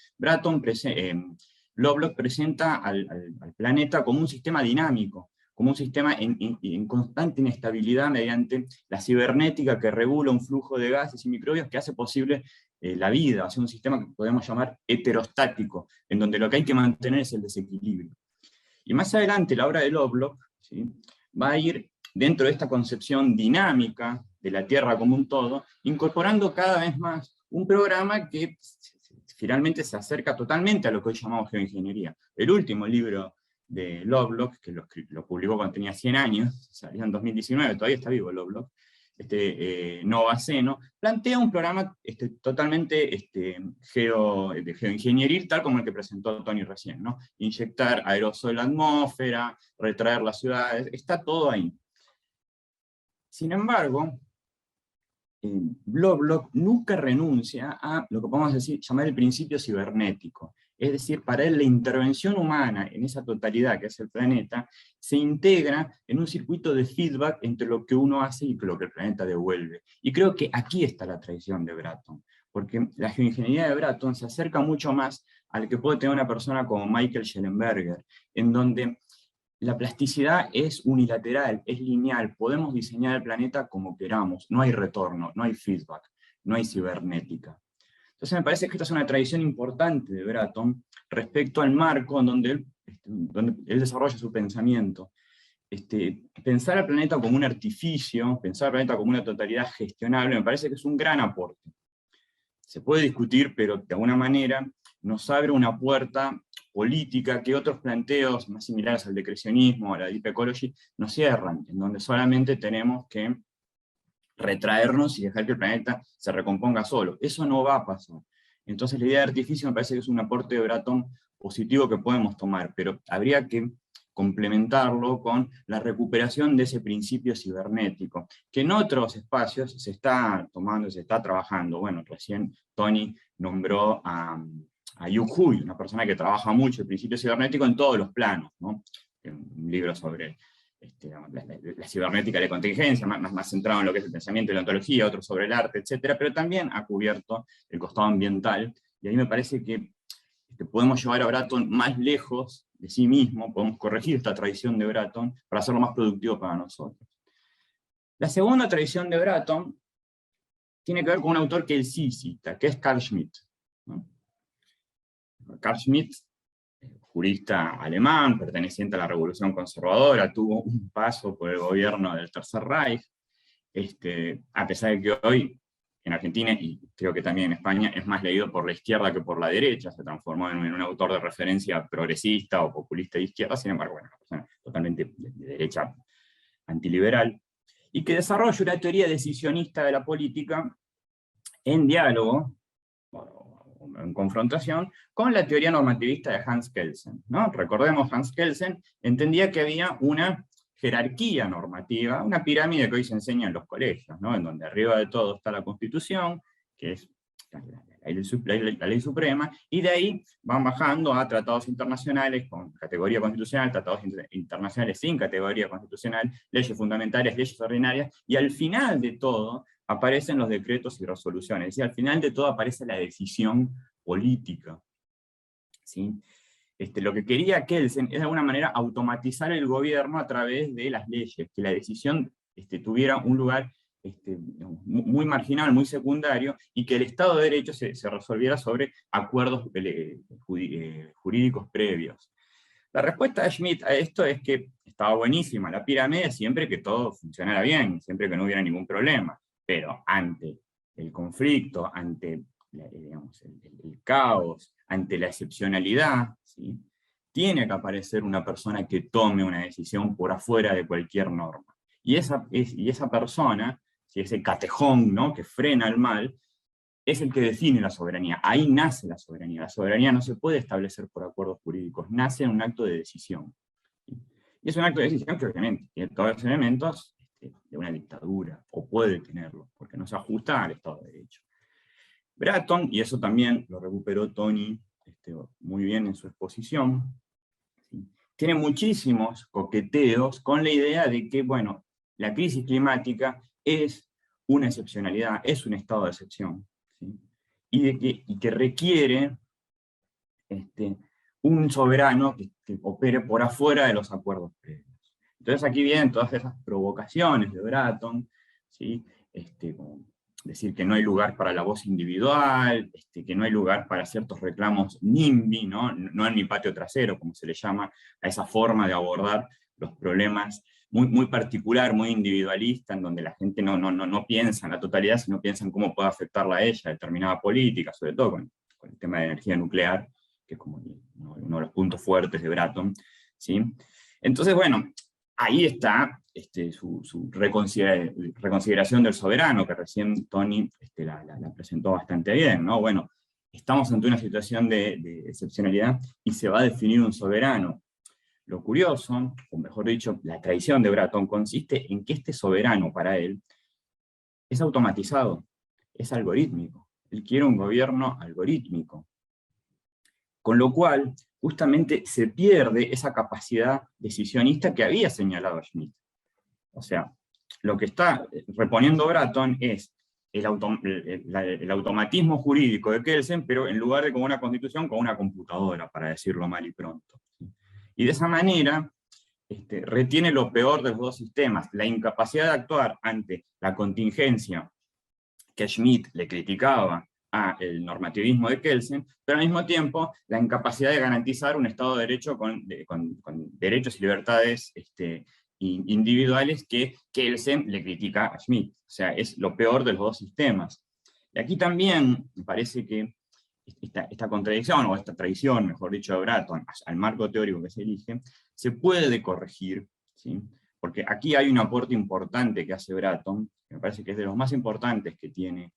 Lovelock presenta al planeta como un sistema dinámico, como un sistema en constante inestabilidad mediante la cibernética que regula un flujo de gases y microbios que hace posible la vida, o sea, un sistema que podemos llamar heterostático, en donde lo que hay que mantener es el desequilibrio. Y más adelante la obra de Lovelock, ¿sí?, va a ir dentro de esta concepción dinámica de la Tierra como un todo, incorporando cada vez más un programa que finalmente se acerca totalmente a lo que hoy llamamos geoingeniería. El último libro de Lovelock, que lo publicó cuando tenía 100 años, salió en 2019, todavía está vivo Lovelock, Novaceno, plantea un programa totalmente de geoingeniería, tal como el que presentó Tony recién, ¿no? Inyectar aerosol en la atmósfera, retraer las ciudades, está todo ahí. Sin embargo, Lovelock nunca renuncia a lo que podemos llamar el principio cibernético. Es decir, para él la intervención humana en esa totalidad que es el planeta, se integra en un circuito de feedback entre lo que uno hace y lo que el planeta devuelve. Y creo que aquí está la traición de Bratton, porque la geoingeniería de Bratton se acerca mucho más al que puede tener una persona como Michael Schellenberger, en donde la plasticidad es unilateral, es lineal, podemos diseñar el planeta como queramos, no hay retorno, no hay feedback, no hay cibernética. Entonces me parece que esta es una tradición importante de Bratton respecto al marco en donde él desarrolla su pensamiento. Pensar al planeta como un artificio, pensar al planeta como una totalidad gestionable, me parece que es un gran aporte. Se puede discutir, pero de alguna manera nos abre una puerta política que otros planteos más similares al decrecionismo, a la Deep Ecology, nos cierran, en donde solamente tenemos que retraernos y dejar que el planeta se recomponga solo. Eso no va a pasar. Entonces la idea de artificio me parece que es un aporte de Bratton positivo que podemos tomar, pero habría que complementarlo con la recuperación de ese principio cibernético, que en otros espacios se está tomando, se está trabajando. Bueno, recién Tony nombró a Yu Hui, una persona que trabaja mucho el principio cibernético en todos los planos, ¿no? Un libro sobre la cibernética de la contingencia, más centrado en lo que es el pensamiento y la ontología, otro sobre el arte, etc., pero también ha cubierto el costado ambiental, y ahí me parece que podemos llevar a Bratton más lejos de sí mismo, podemos corregir esta tradición de Bratton para hacerlo más productivo para nosotros. La segunda tradición de Bratton tiene que ver con un autor que él sí cita, que es Carl Schmitt, ¿no? Carl Schmitt, jurista alemán, perteneciente a la Revolución Conservadora, tuvo un paso por el gobierno del Tercer Reich, a pesar de que hoy en Argentina, y creo que también en España, es más leído por la izquierda que por la derecha, se transformó en un autor de referencia progresista o populista de izquierda, sin embargo, bueno, una persona totalmente de derecha antiliberal, y que desarrolla una teoría decisionista de la política en diálogo, en confrontación, con la teoría normativista de Hans Kelsen, ¿no? Recordemos, Hans Kelsen entendía que había una jerarquía normativa, una pirámide que hoy se enseña en los colegios, ¿no? En donde arriba de todo está la Constitución, que es la ley suprema, y de ahí van bajando a tratados internacionales con categoría constitucional, tratados internacionales sin categoría constitucional, leyes fundamentales, leyes ordinarias, y al final de todo aparecen los decretos y resoluciones, y al final de todo aparece la decisión política, ¿sí? Lo que quería Kelsen es de alguna manera automatizar el gobierno a través de las leyes, que la decisión tuviera un lugar muy marginal, muy secundario, y que el Estado de Derecho se resolviera sobre acuerdos jurídicos previos. La respuesta de Schmitt a esto es que estaba buenísima la pirámide siempre que todo funcionara bien, siempre que no hubiera ningún problema, pero ante el conflicto, ante digamos, el caos, ante la excepcionalidad, ¿sí? Tiene que aparecer una persona que tome una decisión por afuera de cualquier norma. Y esa persona, ¿sí? Ese catejón, ¿no? Que frena el mal, es el que define la soberanía. Ahí nace la soberanía. La soberanía no se puede establecer por acuerdos jurídicos, nace en un acto de decisión. ¿Sí? Y es un acto de decisión que obviamente tiene todos los elementos de una dictadura, o puede tenerlo, porque no se ajusta al Estado de Derecho. Bratton, y eso también lo recuperó Tony muy bien en su exposición, ¿sí? Tiene muchísimos coqueteos con la idea de que, bueno, la crisis climática es una excepcionalidad, es un estado de excepción, ¿sí? y que requiere un soberano que opere por afuera de los acuerdos previos. Entonces aquí vienen todas esas provocaciones de Bratton, ¿sí? Como decir que no hay lugar para la voz individual, que no hay lugar para ciertos reclamos NIMBY, ¿no? No en mi patio trasero, como se le llama, a esa forma de abordar los problemas muy, muy particular, muy individualista, en donde la gente no piensa en la totalidad, sino piensa en cómo puede afectarla a ella, determinada política, sobre todo con el tema de energía nuclear, que es como uno de los puntos fuertes de Bratton, ¿sí? Entonces, bueno, ahí está su reconsideración del soberano, que recién Tony la presentó bastante bien, ¿no? Bueno, estamos ante una situación de excepcionalidad y se va a definir un soberano. Lo curioso, o mejor dicho, la tradición de Bratton consiste en que este soberano para él es automatizado, es algorítmico. Él quiere un gobierno algorítmico. Con lo cual, justamente se pierde esa capacidad decisionista que había señalado Schmitt. O sea, lo que está reponiendo Bratton es el automatismo jurídico de Kelsen, pero en lugar de con una constitución, con una computadora, para decirlo mal y pronto. Y de esa manera retiene lo peor de los dos sistemas, la incapacidad de actuar ante la contingencia que Schmitt le criticaba al normativismo de Kelsen, pero al mismo tiempo la incapacidad de garantizar un Estado de Derecho con derechos y libertades individuales que Kelsen le critica a Schmitt. O sea, es lo peor de los dos sistemas. Y aquí también me parece que esta contradicción, o esta traición, mejor dicho, de Bratton, al marco teórico que se elige, se puede corregir, ¿sí? Porque aquí hay un aporte importante que hace Bratton, que me parece que es de los más importantes que tiene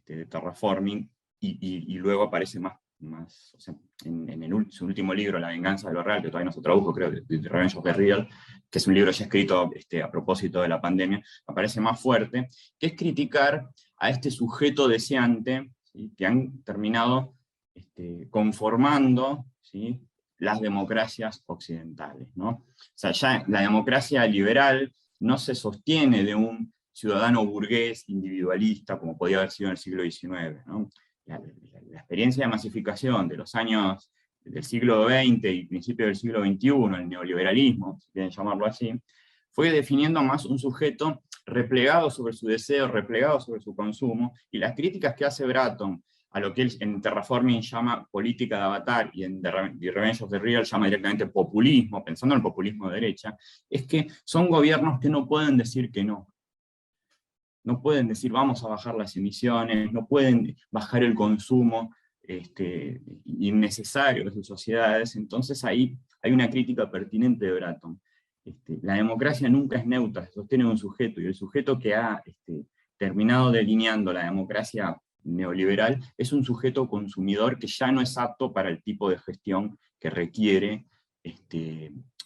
de terraforming, y luego aparece más o sea, en su último libro, La venganza de lo real, que todavía no se tradujo, creo, The Revenge of the Real, que es un libro ya escrito a propósito de la pandemia, aparece más fuerte, que es criticar a este sujeto deseante, ¿sí? Que han terminado conformando, ¿sí? Las democracias occidentales, ¿no? O sea, ya la democracia liberal no se sostiene de un ciudadano burgués individualista como podía haber sido en el siglo XIX, ¿no? La experiencia de masificación de los años del siglo XX y principios del siglo XXI, el neoliberalismo, si quieren llamarlo así, fue definiendo más un sujeto replegado sobre su deseo, replegado sobre su consumo, y las críticas que hace Bratton a lo que él en Terraforming llama política de avatar, y en The Revenge of the Real llama directamente populismo, pensando en el populismo de derecha, es que son gobiernos que no pueden decir que no. no pueden decir vamos a bajar las emisiones, no pueden bajar el consumo innecesario de sus sociedades. Entonces ahí hay una crítica pertinente de Bratton. La democracia nunca es neutra, se sostiene un sujeto, y el sujeto que ha terminado delineando la democracia neoliberal es un sujeto consumidor que ya no es apto para el tipo de gestión que requiere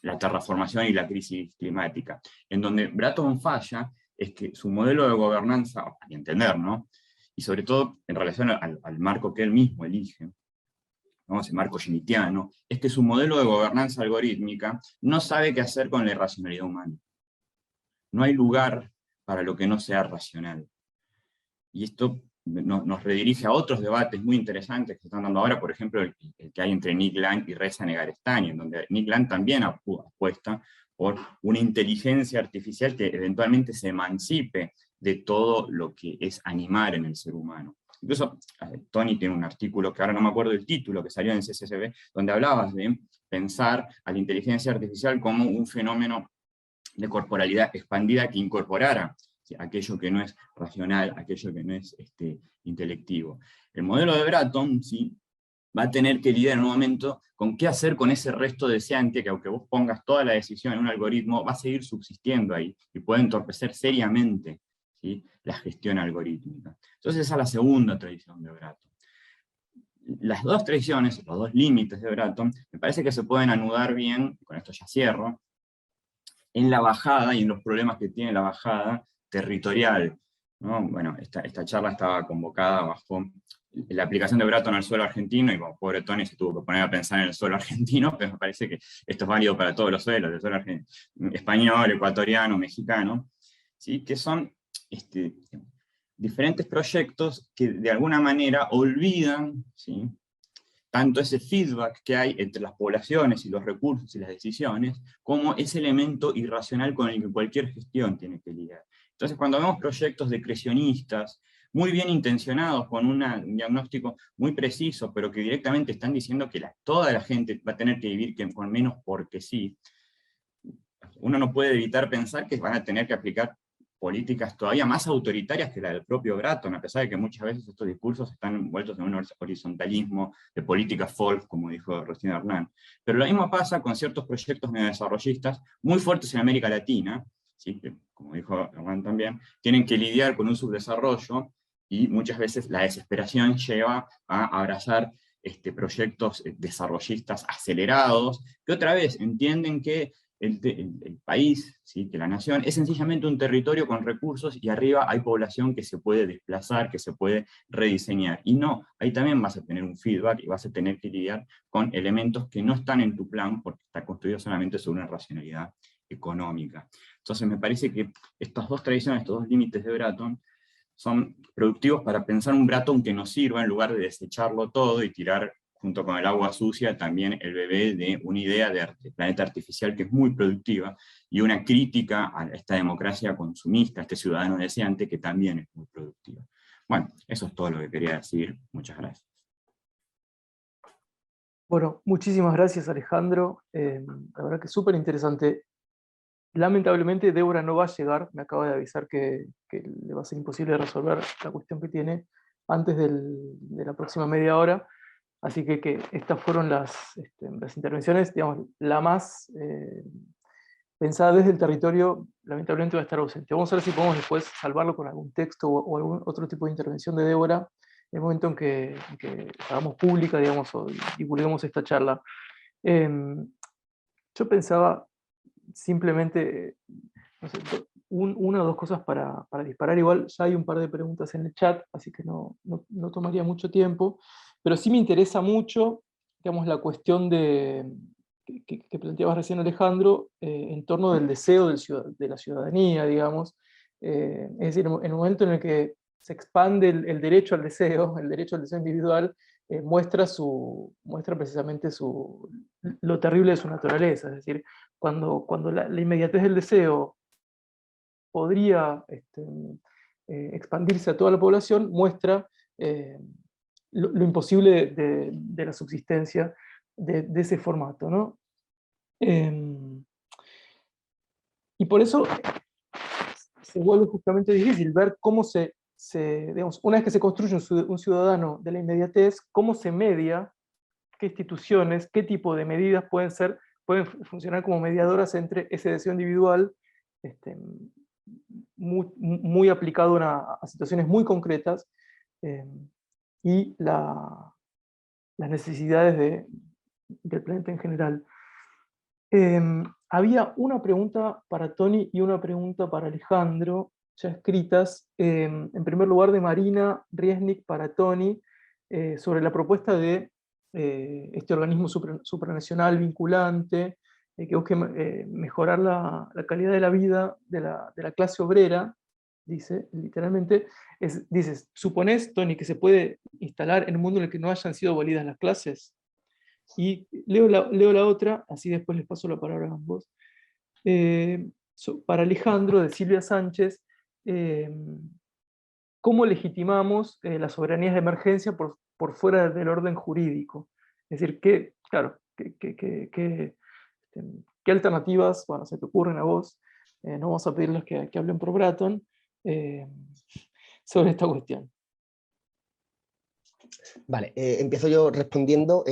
la terraformación y la crisis climática. En donde Bratton falla es que su modelo de gobernanza, a mi entender, ¿no?, y sobre todo en relación al marco que él mismo elige, ¿no?, ese marco schmittiano, es que su modelo de gobernanza algorítmica no sabe qué hacer con la irracionalidad humana. No hay lugar para lo que no sea racional. Y esto nos redirige a otros debates muy interesantes que se están dando ahora, por ejemplo, el que hay entre Nick Land y Reza Negarestani, en donde Nick Land también apuesta por una inteligencia artificial que eventualmente se emancipe de todo lo que es animar en el ser humano. Incluso Tony tiene un artículo, que ahora no me acuerdo del título, que salió en CCCB, donde hablabas de pensar a la inteligencia artificial como un fenómeno de corporalidad expandida que incorporara aquello que no es racional, aquello que no es intelectivo. El modelo de Bratton, ¿sí?, va a tener que lidiar en un momento con qué hacer con ese resto deseante que, aunque vos pongas toda la decisión en un algoritmo, va a seguir subsistiendo ahí, y puede entorpecer seriamente, ¿sí?, la gestión algorítmica. Entonces esa es la segunda tradición de Bratton. Las dos tradiciones, los dos límites de Bratton, me parece que se pueden anudar bien, con esto ya cierro, en la bajada y en los problemas que tiene la bajada territorial, ¿no? Bueno, esta charla estaba convocada bajo la aplicación de Bratton al suelo argentino, y como pobre Tony se tuvo que poner a pensar en el suelo argentino, pero me parece que esto es válido para todos los suelos, el suelo español, ecuatoriano, mexicano, ¿sí?, que son diferentes proyectos que de alguna manera olvidan, ¿sí?, tanto ese feedback que hay entre las poblaciones y los recursos y las decisiones, como ese elemento irracional con el que cualquier gestión tiene que lidiar. Entonces, cuando vemos proyectos decrecionistas, muy bien intencionados, con un diagnóstico muy preciso, pero que directamente están diciendo que toda la gente va a tener que vivir con menos porque sí, uno no puede evitar pensar que van a tener que aplicar políticas todavía más autoritarias que la del propio Bratton, a pesar de que muchas veces estos discursos están envueltos en un horizontalismo de política folk, como dijo recién Hernán. Pero lo mismo pasa con ciertos proyectos neodesarrollistas muy fuertes en América Latina, ¿sí?, que, como dijo Hernán también, tienen que lidiar con un subdesarrollo, y muchas veces la desesperación lleva a abrazar proyectos desarrollistas acelerados, que otra vez entienden que el país, ¿sí?, que la nación, es sencillamente un territorio con recursos, y arriba hay población que se puede desplazar, que se puede rediseñar. Y no, ahí también vas a tener un feedback, y vas a tener que lidiar con elementos que no están en tu plan, porque está construido solamente sobre una racionalidad económica. Entonces me parece que estas dos tradiciones, estos dos límites de Bratton, son productivos para pensar un Bratton que nos sirva, en lugar de desecharlo todo y tirar junto con el agua sucia también el bebé de una idea de planeta artificial que es muy productiva, y una crítica a esta democracia consumista, a este ciudadano deseante, que también es muy productiva. Bueno, eso es todo lo que quería decir. Muchas gracias. Bueno, muchísimas gracias, Alejandro. La verdad que es súper interesante. Lamentablemente Débora no va a llegar, me acaba de avisar que le va a ser imposible resolver la cuestión que tiene antes de la próxima media hora, así que estas fueron las intervenciones, digamos, la más pensada desde el territorio. Lamentablemente va a estar ausente. Vamos a ver si podemos después salvarlo con algún texto o algún otro tipo de intervención de Débora, en el momento en que hagamos pública, digamos, o divulguemos esta charla. Yo pensaba simplemente, no sé, una o dos cosas para disparar. Igual ya hay un par de preguntas en el chat, así que no tomaría mucho tiempo, pero sí me interesa mucho, digamos, la cuestión que planteabas recién, Alejandro, en torno del deseo de la ciudadanía, digamos. Es decir, en el momento en el que se expande el derecho al deseo, el derecho al deseo individual, muestra precisamente lo terrible de su naturaleza. Es decir, cuando la inmediatez del deseo podría expandirse a toda la población, muestra lo imposible de la subsistencia de ese formato, ¿no? Y por eso se vuelve justamente difícil ver cómo digamos, una vez que se construye un ciudadano de la inmediatez, cómo se media, qué instituciones, qué tipo de medidas pueden funcionar como mediadoras entre ese deseo individual, muy aplicado a situaciones muy concretas, y las necesidades del planeta en general. Había una pregunta para Tony y una pregunta para Alejandro, ya escritas. En primer lugar, de Marina Riesnik para Tony, sobre la propuesta de este organismo supranacional vinculante, que busque mejorar la calidad de la vida de la clase obrera, dice, literalmente. Dices, ¿suponés, Tony, que se puede instalar en un mundo en el que no hayan sido abolidas las clases? Y leo la otra, así después les paso la palabra a ambos. Para Alejandro, de Silvia Sánchez, ¿cómo legitimamos las soberanías de emergencia por fuera del orden jurídico? Es decir, claro, ¿qué alternativas, bueno, se te ocurren a vos? No vamos a pedirles que hablen por Bratton sobre esta cuestión. Vale, empiezo yo respondiendo.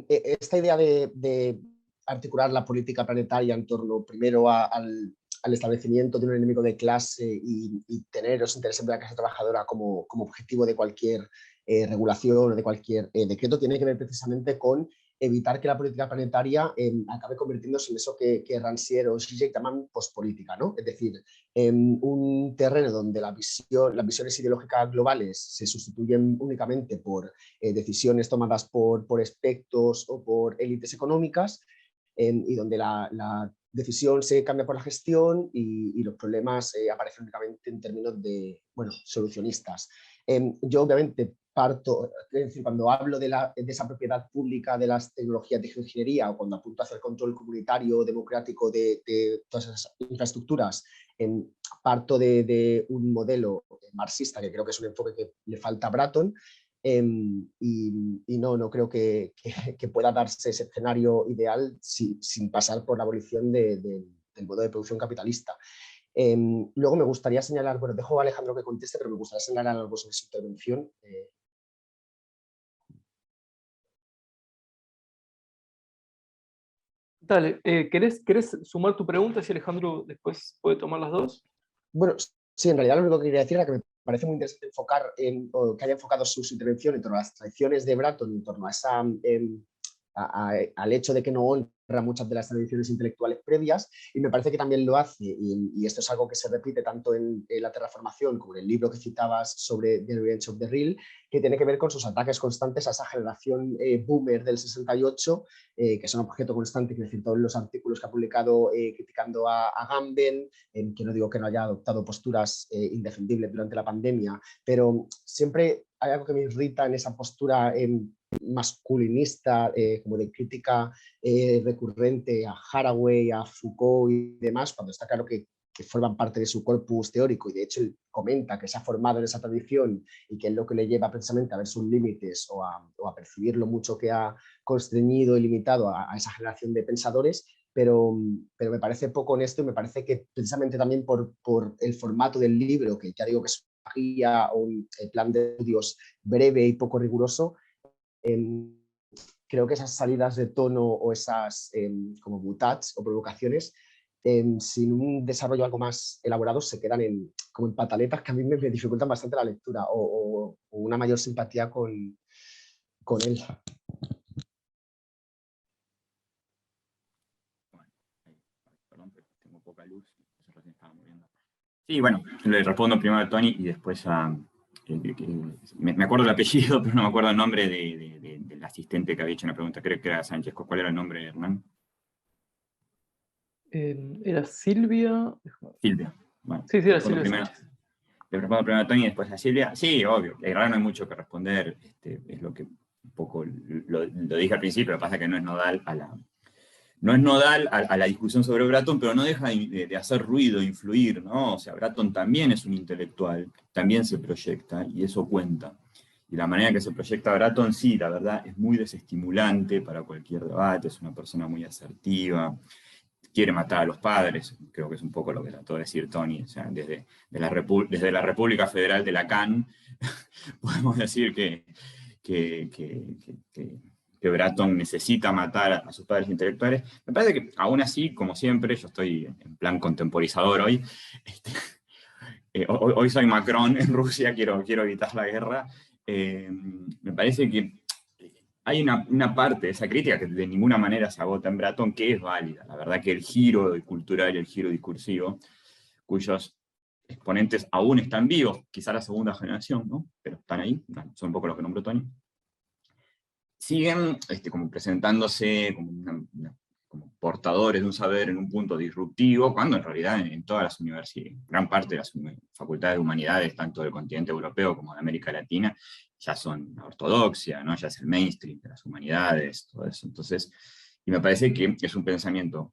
Esta idea de articular la política planetaria en torno primero al establecimiento de un enemigo de clase y tener los intereses de la clase trabajadora como objetivo de cualquier regulación o de cualquier decreto tiene que ver precisamente con evitar que la política planetaria acabe convirtiéndose en eso que Rancière o Zizek llaman pospolítica, ¿no? Es decir, en un terreno donde las visiones ideológicas globales se sustituyen únicamente por decisiones tomadas por expertos o por élites económicas, y donde la decisión se cambia por la gestión y los problemas aparecen únicamente en términos de, bueno, solucionistas. Yo obviamente parto, es decir, cuando hablo de esa propiedad pública de las tecnologías de geoingeniería o cuando apunto hacia el control comunitario democrático de todas esas infraestructuras, parto de un modelo marxista que creo que es un enfoque que le falta a Bratton. Y no creo que pueda darse ese escenario ideal sin pasar por la abolición del modo de producción capitalista. Luego me gustaría señalar, bueno, dejo a Alejandro que conteste, pero me gustaría señalar algo sobre su intervención. Dale, ¿querés sumar tu pregunta si Alejandro después puede tomar las dos? Bueno, sí, en realidad lo único que quería decir era que me parece muy interesante o que haya enfocado su intervención en torno a las tradiciones de Bratton, en torno a al hecho de que no honra muchas de las tradiciones intelectuales previas, y me parece que también lo hace, y esto es algo que se repite tanto en la terraformación como en el libro que citabas sobre The Revenge of the Real, que tiene que ver con sus ataques constantes a esa generación boomer del 68, que son objeto constante, que decir, todos los artículos que ha publicado criticando a Gamben, que no digo que no haya adoptado posturas indefendibles durante la pandemia, pero siempre hay algo que me irrita en esa postura masculinista, como de crítica recurrente a Haraway, a Foucault y demás, cuando está claro que forman parte de su corpus teórico, y de hecho él comenta que se ha formado en esa tradición y que es lo que le lleva precisamente a ver sus límites o a percibir lo mucho que ha constreñido y limitado a esa generación de pensadores, pero me parece poco honesto, y me parece que precisamente también por el formato del libro, que ya digo que es una guía o un plan de estudios breve y poco riguroso, creo que esas salidas de tono o esas como butats o provocaciones, sin un desarrollo algo más elaborado, se quedan como en pataletas que a mí me dificultan bastante la lectura o una mayor simpatía con él. Perdón, pero tengo poca luz, eso recién estaba moviendo. Sí, bueno, le respondo primero a Tony y después a... me acuerdo el apellido, pero no me acuerdo el nombre del asistente que había hecho una pregunta. Creo que era Sánchez. ¿Cuál era el nombre, Hernán? Era Silvia. Silvia. Bueno, sí, era Silvia Sánchez. Le respondo primero a Tony y después a Silvia. Sí, obvio, en realidad no hay mucho que responder. Es lo que un poco lo dije al principio, lo que pasa es que no es nodal a la discusión sobre Bratton, pero no deja de hacer ruido, influir, ¿no? O sea, Bratton también es un intelectual, también se proyecta, y eso cuenta. Y la manera que se proyecta Bratton, sí, la verdad, es muy desestimulante para cualquier debate, es una persona muy asertiva, quiere matar a los padres, creo que es un poco lo que trató de decir Tony, o sea, desde la República Federal de Lacan, podemos decir que Bratton necesita matar a sus padres intelectuales. Me parece que, aún así, como siempre, yo estoy en plan contemporizador hoy, hoy soy Macron en Rusia, quiero evitar la guerra. Me parece que hay una parte de esa crítica que de ninguna manera se agota en Bratton, que es válida. La verdad que el giro cultural y el giro discursivo, cuyos exponentes aún están vivos, quizá la segunda generación, ¿no? Pero están ahí, son un poco los que nombró Tony, siguen como presentándose como portadores de un saber en un punto disruptivo, cuando en realidad en todas las universidades, gran parte de las facultades de humanidades, tanto del continente europeo como de América Latina, ya son la ortodoxia, ¿no? Ya es el mainstream de las humanidades, todo eso. Entonces, y me parece que es un pensamiento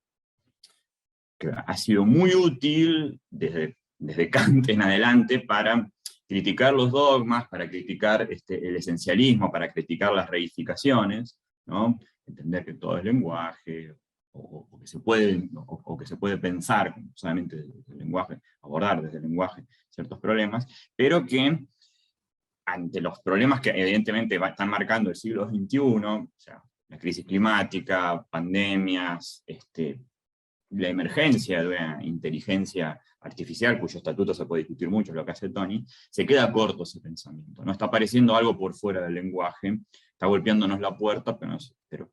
que ha sido muy útil desde Kant en adelante para criticar los dogmas, para criticar el esencialismo, para criticar las reificaciones, ¿no? Entender que todo es lenguaje, o que se puede pensar solamente desde el lenguaje, abordar desde el lenguaje ciertos problemas, pero que ante los problemas que evidentemente están marcando el siglo XXI, o sea, la crisis climática, pandemias, la emergencia de una inteligencia artificial, cuyo estatuto se puede discutir mucho, lo que hace Tony, se queda corto ese pensamiento, ¿no? Está apareciendo algo por fuera del lenguaje, está golpeándonos la puerta, pero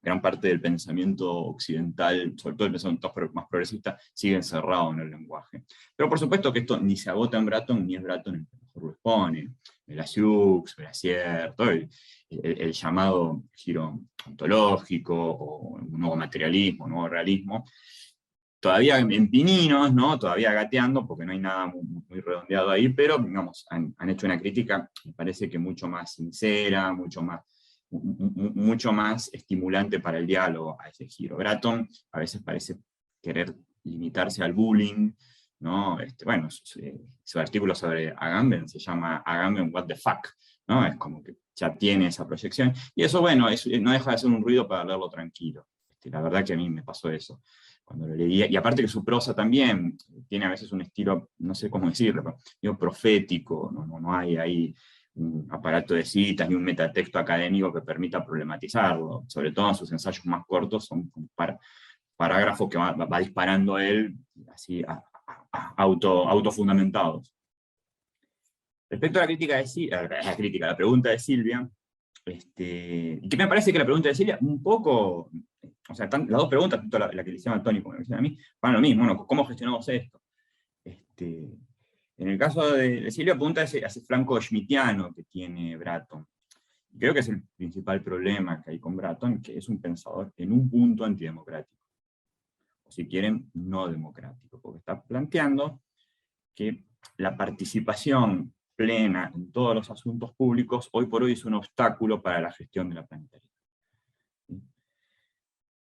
gran parte del pensamiento occidental, sobre todo el pensamiento más progresista, sigue encerrado en el lenguaje. Pero por supuesto que esto ni se agota en Bratton, ni es Bratton el que mejor lo expone. Lasiux, Brassier, todo el llamado giro ontológico, o un nuevo materialismo, un nuevo realismo, todavía en pininos, ¿no? Todavía gateando, porque no hay nada muy redondeado ahí, pero digamos, han hecho una crítica, me parece que mucho más sincera, mucho más estimulante para el diálogo a ese giro. Bratton a veces parece querer limitarse al bullying, ¿no? Bueno, su artículo sobre Agamben se llama Agamben What the Fuck, ¿no? Es como que ya tiene esa proyección, y eso, bueno, no deja de ser un ruido para leerlo tranquilo. La verdad que a mí me pasó eso cuando lo leía, y aparte que su prosa también tiene a veces un estilo, no sé cómo decirlo, pero digo, profético, no hay ahí un aparato de citas ni un metatexto académico que permita problematizarlo, sobre todo en sus ensayos más cortos, son parágrafos que va disparando él, así, autofundamentados. Respecto a la crítica la pregunta de Silvia, que me parece que la pregunta de Silvia, un poco, o sea, las dos preguntas, tanto la que le hicieron a Tony como la que le hicieron a mí, van lo mismo, bueno, ¿cómo gestionamos esto? En el caso de Silvia, apunta a ese flanco schmittiano que tiene Bratton. Creo que es el principal problema que hay con Bratton, que es un pensador en un punto antidemocrático, o si quieren, no democrático, porque está planteando que la participación plena en todos los asuntos públicos, hoy por hoy es un obstáculo para la gestión de la planetaria.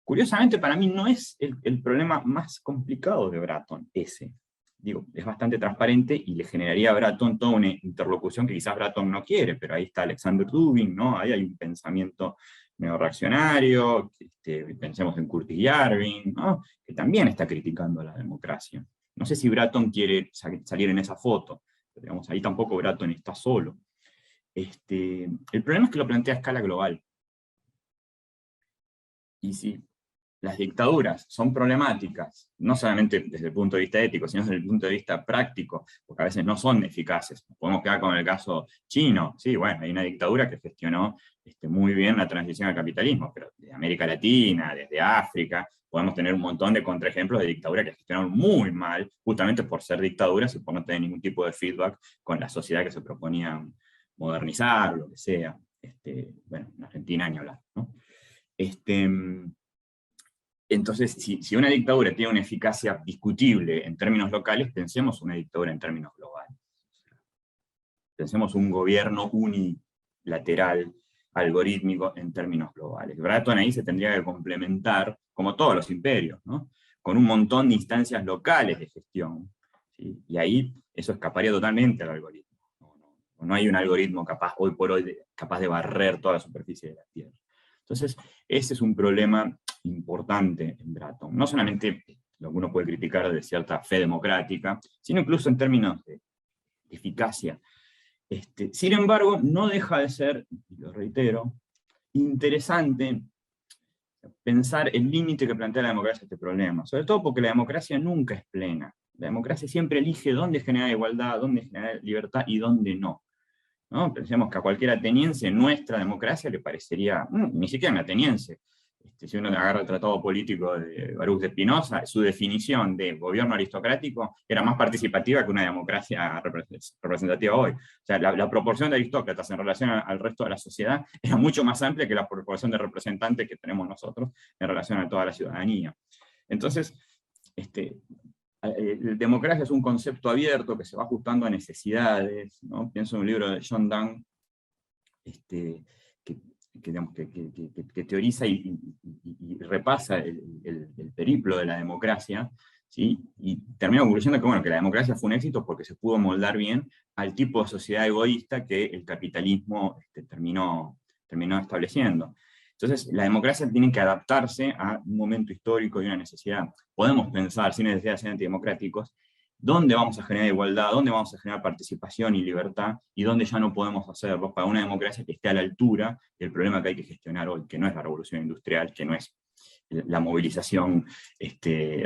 Curiosamente, para mí no es el problema más complicado de Bratton, ese. Digo, es bastante transparente y le generaría a Bratton toda una interlocución que quizás Bratton no quiere, pero ahí está Alexander Dugin, ¿no? Ahí hay un pensamiento neorreaccionario, pensemos en Curtis Yarvin, ¿no? Que también está criticando a la democracia. No sé si Bratton quiere salir en esa foto, pero digamos, ahí tampoco Bratton está solo. El problema es que lo plantea a escala global. Y si las dictaduras son problemáticas, no solamente desde el punto de vista ético, sino desde el punto de vista práctico, porque a veces no son eficaces. Nos podemos quedar con el caso chino. Sí, bueno, hay una dictadura que gestionó muy bien la transición al capitalismo, pero de América Latina, desde África, podemos tener un montón de contraejemplos de dictaduras que gestionaron muy mal, justamente por ser dictaduras y por no tener ningún tipo de feedback con la sociedad que se proponían modernizar, lo que sea. Bueno, en Argentina ni hablar, ¿no? Entonces, si una dictadura tiene una eficacia discutible en términos locales, pensemos una dictadura en términos globales. Pensemos un gobierno unilateral, algorítmico, en términos globales. Bratton ahí se tendría que complementar, como todos los imperios, ¿no? Con un montón de instancias locales de gestión, ¿sí? Y ahí eso escaparía totalmente al algoritmo. No hay un algoritmo capaz, hoy por hoy, capaz de barrer toda la superficie de la Tierra. Entonces, ese es un problema importante en Bratton. No solamente lo que uno puede criticar de cierta fe democrática, sino incluso en términos de eficacia. Sin embargo, no deja de ser, y lo reitero, interesante pensar el límite que plantea la democracia a este problema, sobre todo porque la democracia nunca es plena. La democracia siempre elige dónde generar igualdad, dónde generar libertad y dónde no. ¿No? Pensemos que a cualquier ateniense nuestra democracia le parecería, ni siquiera un ateniense, si uno agarra el tratado político de Baruch de Spinoza, su definición de gobierno aristocrático era más participativa que una democracia representativa hoy. O sea, la proporción de aristócratas en relación al resto de la sociedad era mucho más amplia que la proporción de representantes que tenemos nosotros en relación a toda la ciudadanía. Entonces, democracia es un concepto abierto que se va ajustando a necesidades, ¿no? Pienso en un libro de John Donne, que teoriza y repasa el periplo de la democracia, ¿sí? Y termina concluyendo que, bueno, que la democracia fue un éxito porque se pudo moldar bien al tipo de sociedad egoísta que el capitalismo terminó estableciendo. Entonces, la democracia tiene que adaptarse a un momento histórico y una necesidad. Podemos pensar, sin necesidad de ser antidemocráticos, dónde vamos a generar igualdad, dónde vamos a generar participación y libertad, y dónde ya no podemos hacerlo para una democracia que esté a la altura del problema que hay que gestionar hoy, que no es la revolución industrial, que no es la movilización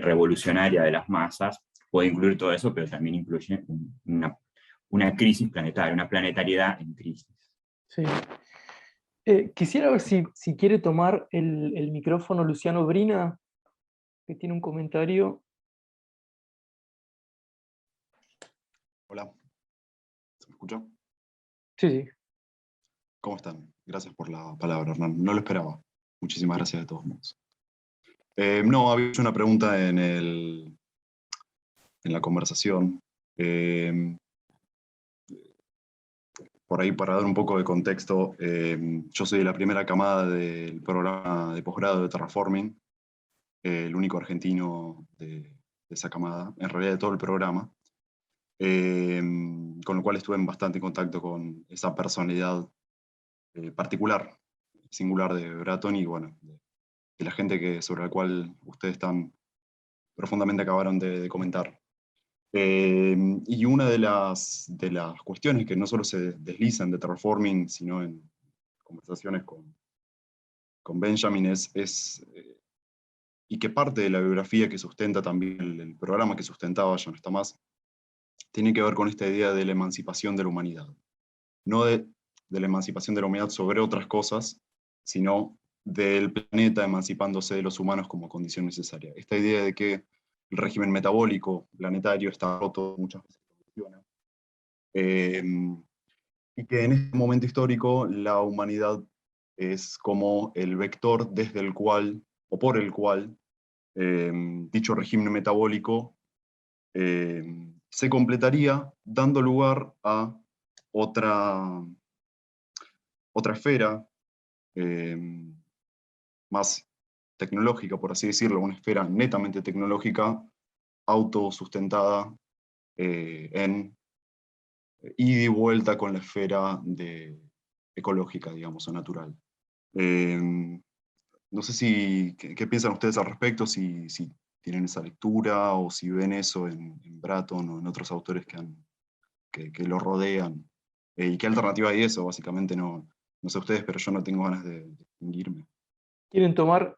revolucionaria de las masas. Puede incluir todo eso, pero también incluye una crisis planetaria, una planetariedad en crisis. Sí. Quisiera ver si quiere tomar el micrófono Luciano Brina, que tiene un comentario. Hola, ¿se me escucha? Sí, sí. ¿Cómo están? Gracias por la palabra, Hernán. No lo esperaba. Muchísimas gracias de todos modos. No, había hecho una pregunta en la conversación. Por ahí, para dar un poco de contexto, yo soy de la primera camada del programa de posgrado de Terraforming, el único argentino de esa camada, en realidad de todo el programa. Con lo cual estuve en bastante contacto con esa personalidad particular, singular de Bratton y bueno, de la gente sobre la cual ustedes tan profundamente acabaron de comentar. Y una de las cuestiones que no solo se deslizan de Terraforming, sino en conversaciones con Benjamin y que parte de la biografía que sustenta también el programa que sustentaba, ya no está más, tiene que ver con esta idea de la emancipación de la humanidad. No de la emancipación de la humanidad sobre otras cosas, sino del planeta emancipándose de los humanos como condición necesaria. Esta idea de que el régimen metabólico planetario está roto, muchas veces funciona, y que en este momento histórico la humanidad es como el vector desde el cual, o por el cual, dicho régimen metabólico se completaría dando lugar a otra esfera más tecnológica, por así decirlo, una esfera netamente tecnológica, autosustentada ida y vuelta con la esfera ecológica, digamos, o natural. No sé qué piensan ustedes al respecto, si tienen esa lectura o si ven eso en Bratton o en otros autores que lo rodean. ¿Y qué alternativa hay eso? Básicamente no sé ustedes, pero yo no tengo ganas de distinguirme. ¿Quieren tomar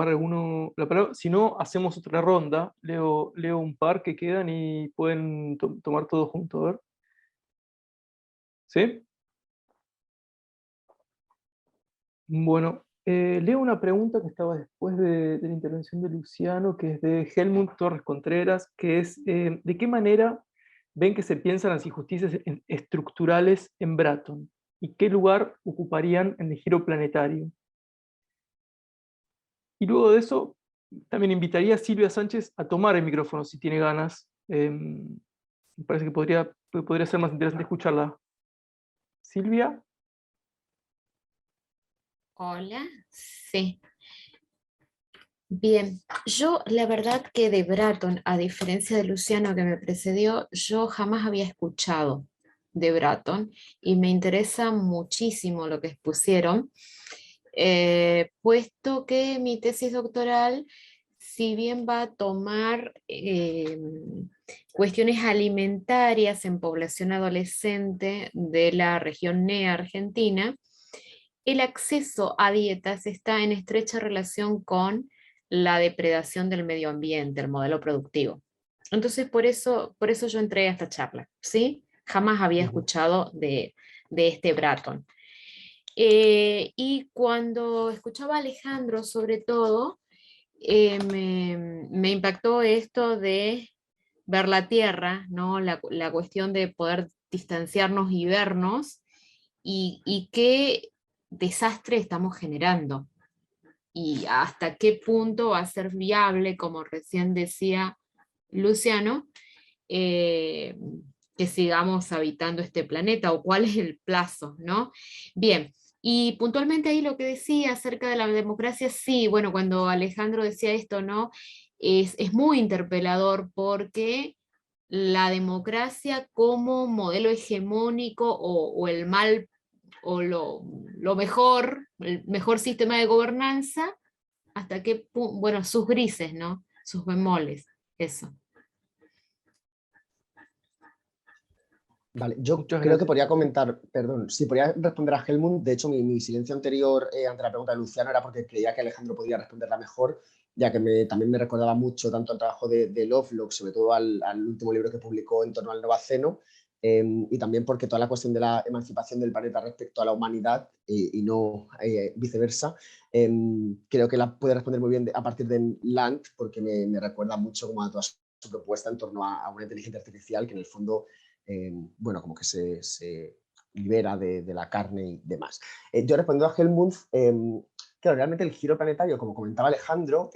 alguno la palabra? Si no, hacemos otra ronda. Leo un par que quedan y pueden tomar todos juntos. A ver. ¿Sí? Bueno, leo una pregunta que estaba después de la intervención de Luciano, que es de Helmut Torres Contreras, que es, ¿de qué manera ven que se piensan las injusticias estructurales en Bratton? ¿Y qué lugar ocuparían en el giro planetario? Y luego de eso, también invitaría a Silvia Sánchez a tomar el micrófono si tiene ganas. Me parece que podría ser más interesante escucharla. Silvia. Hola, sí. Bien, yo la verdad que de Bratton, a diferencia de Luciano que me precedió, yo jamás había escuchado de Bratton y me interesa muchísimo lo que expusieron, puesto que mi tesis doctoral si bien va a tomar cuestiones alimentarias en población adolescente de la región NEA argentina, el acceso a dietas está en estrecha relación con la depredación del medio ambiente, el modelo productivo. Entonces, por eso yo entré a esta charla, ¿sí? Jamás había escuchado de este Bratton. Y cuando escuchaba a Alejandro, sobre todo, me impactó esto de ver la Tierra, ¿no? La cuestión de poder distanciarnos y vernos, y qué desastre estamos generando, y hasta qué punto va a ser viable, como recién decía Luciano, eh, que sigamos habitando este planeta, o cuál es el plazo, ¿no? Bien, y puntualmente ahí lo que decía acerca de la democracia, sí, bueno, cuando Alejandro decía esto, ¿no? Es muy interpelador, porque la democracia como modelo hegemónico, o el mal, o lo mejor, el mejor sistema de gobernanza, hasta qué punto, bueno, sus grises, ¿no? Sus bemoles, eso. Vale, yo Muchas creo que gracias. podría comentar, perdón, sí, podría responder a Helmut. De hecho, mi silencio anterior ante la pregunta de Luciano era porque creía que Alejandro podía responderla mejor, ya que también me recordaba mucho tanto al trabajo de Lovelock, sobre todo al último libro que publicó en torno al Novaceno, y también porque toda la cuestión de la emancipación del planeta respecto a la humanidad y no viceversa, creo que la puede responder muy bien a partir de Land, porque me recuerda mucho como a toda su propuesta en torno a una inteligencia artificial que en el fondo bueno, como que se libera de la carne y demás. Yo respondiendo a Helmut, claro, realmente el giro planetario, como comentaba Alejandro,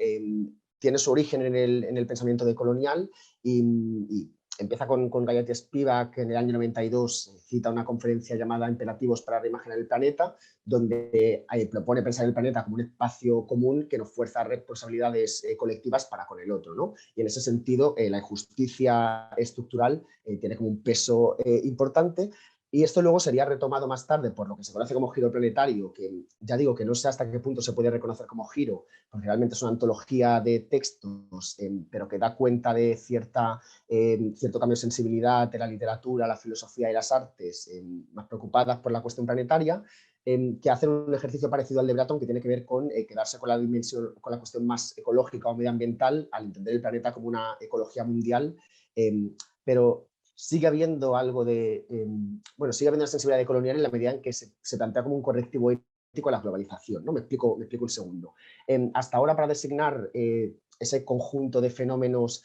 tiene su origen en el pensamiento decolonial y empieza con Gayatri Spivak, que en el año 92 cita una conferencia llamada Imperativos para reimaginar el planeta, donde propone pensar el planeta como un espacio común que nos fuerza a responsabilidades colectivas para con el otro, ¿no? Y en ese sentido, la injusticia estructural tiene como un peso importante. Y esto luego sería retomado más tarde por lo que se conoce como giro planetario, que ya digo que no sé hasta qué punto se puede reconocer como giro, porque realmente es una antología de textos, pero que da cuenta de cierto cambio de sensibilidad de la literatura, la filosofía y las artes, más preocupadas por la cuestión planetaria, que hacen un ejercicio parecido al de Bratton, que tiene que ver con quedarse con la dimensión, con la cuestión más ecológica o medioambiental, al entender el planeta como una ecología mundial, pero sigue habiendo algo de, bueno, sigue habiendo una sensibilidad colonial en la medida en que se plantea como un correctivo ético a la globalización, ¿no? Me explico un segundo. Hasta ahora, para designar ese conjunto de fenómenos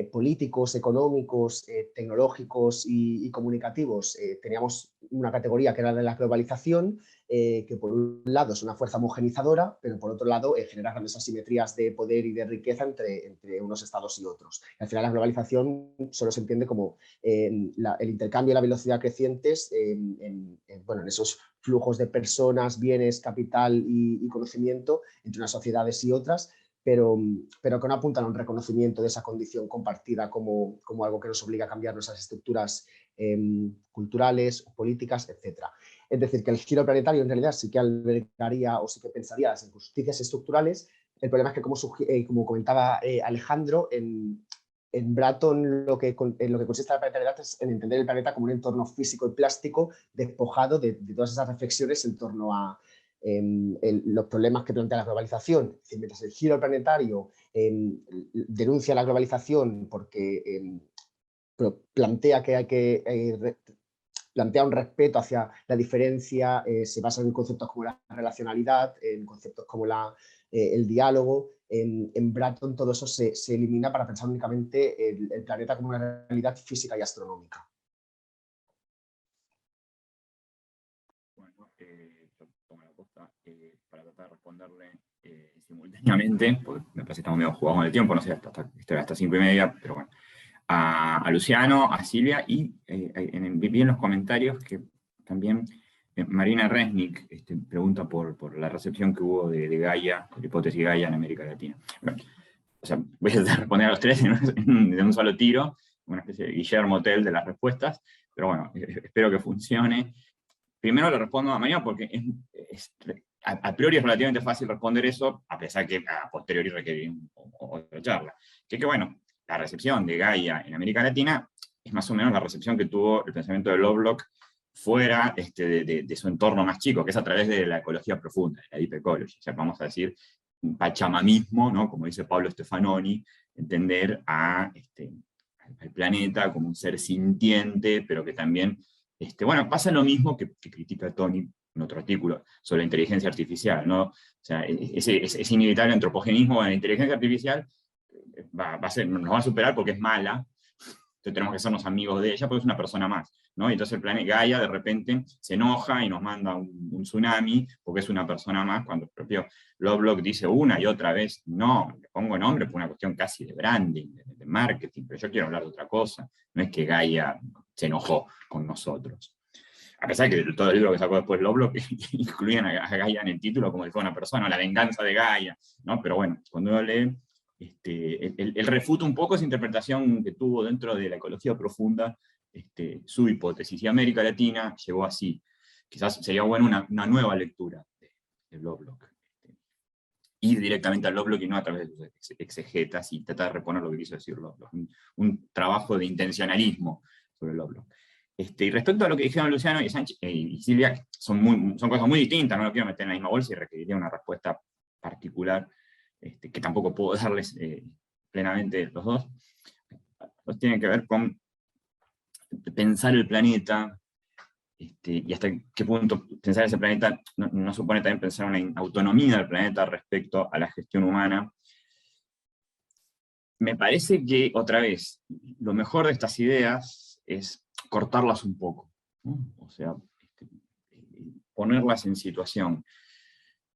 políticos, económicos, tecnológicos y comunicativos, teníamos una categoría que era la de la globalización, que por un lado es una fuerza homogenizadora, pero por otro lado genera grandes asimetrías de poder y de riqueza entre unos estados y otros. Y al final la globalización solo se entiende como el intercambio y la velocidad crecientes en esos flujos de personas, bienes, capital y conocimiento entre unas sociedades y otras, pero que no apuntan a un reconocimiento de esa condición compartida como algo que nos obliga a cambiar nuestras estructuras culturales, políticas, etc. Es decir, que el giro planetario en realidad sí que albergaría o sí que pensaría las injusticias estructurales. El problema es que, como comentaba Alejandro, en Bratton lo que consiste la planetariedad es en entender el planeta como un entorno físico y plástico despojado de todas esas reflexiones en torno a los problemas que plantea la globalización. Es decir, mientras el giro planetario denuncia la globalización porque plantea que hay que plantea un respeto hacia la diferencia, se basa en conceptos como la relacionalidad, en conceptos como el diálogo. En Bratton todo eso se elimina para pensar únicamente el planeta como una realidad física y astronómica. Bueno, yo tomo la posta para tratar de responderle simultáneamente, porque me parece que estamos medio jugados con el tiempo, no sé, hasta 5:30, pero bueno. A Luciano, a Silvia, y vi en los comentarios que también Marina Resnick pregunta por la recepción que hubo de Gaia, de la hipótesis Gaia en América Latina. Bueno, o sea, voy a responder a los tres de un solo tiro, una especie de Guillermo Tell de las respuestas, pero bueno, espero que funcione. Primero le respondo a Marina porque a priori es relativamente fácil responder eso, a pesar que a posteriori requiere otra charla. Que bueno, la recepción de Gaia en América Latina es más o menos la recepción que tuvo el pensamiento de Lovelock fuera de su entorno más chico, que es a través de la ecología profunda, de la deep ecology. O sea, vamos a decir, un pachamamismo, ¿no? Como dice Pablo Stefanoni, entender al planeta como un ser sintiente, pero que también, bueno, pasa lo mismo que critica Tony en otro artículo sobre la inteligencia artificial, ¿no? O sea, ese inevitable antropogenismo de la inteligencia artificial nos va a superar porque es mala, entonces tenemos que hacernos amigos de ella porque es una persona más, ¿no? Y entonces el planeta Gaia de repente se enoja y nos manda un tsunami porque es una persona más, cuando el propio Lovelock dice una y otra vez, no, le pongo nombre por una cuestión casi de branding, de marketing, pero yo quiero hablar de otra cosa, no es que Gaia se enojó con nosotros. A pesar de que todo el libro que sacó después Lovelock incluían a Gaia en el título como si fuera una persona, la venganza de Gaia, ¿no? Pero bueno, cuando uno lee, él refuta un poco esa interpretación que tuvo dentro de la ecología profunda, su hipótesis, y América Latina llegó así. Quizás sería bueno una nueva lectura de Lovelock. Ir directamente a Lovelock y no a través de sus exegetas y tratar de reponer lo que quiso decir Lovelock. Un trabajo de intencionalismo sobre Lovelock. Y respecto a lo que dijeron Luciano y Silvia, son cosas muy distintas, no lo quiero meter en la misma bolsa y requeriría una respuesta particular, que tampoco puedo darles plenamente los dos. Los tienen que ver con pensar el planeta, y hasta qué punto pensar ese planeta no supone también pensar una autonomía del planeta respecto a la gestión humana. Me parece que, otra vez, lo mejor de estas ideas es cortarlas un poco, ¿no? O sea, ponerlas en situación.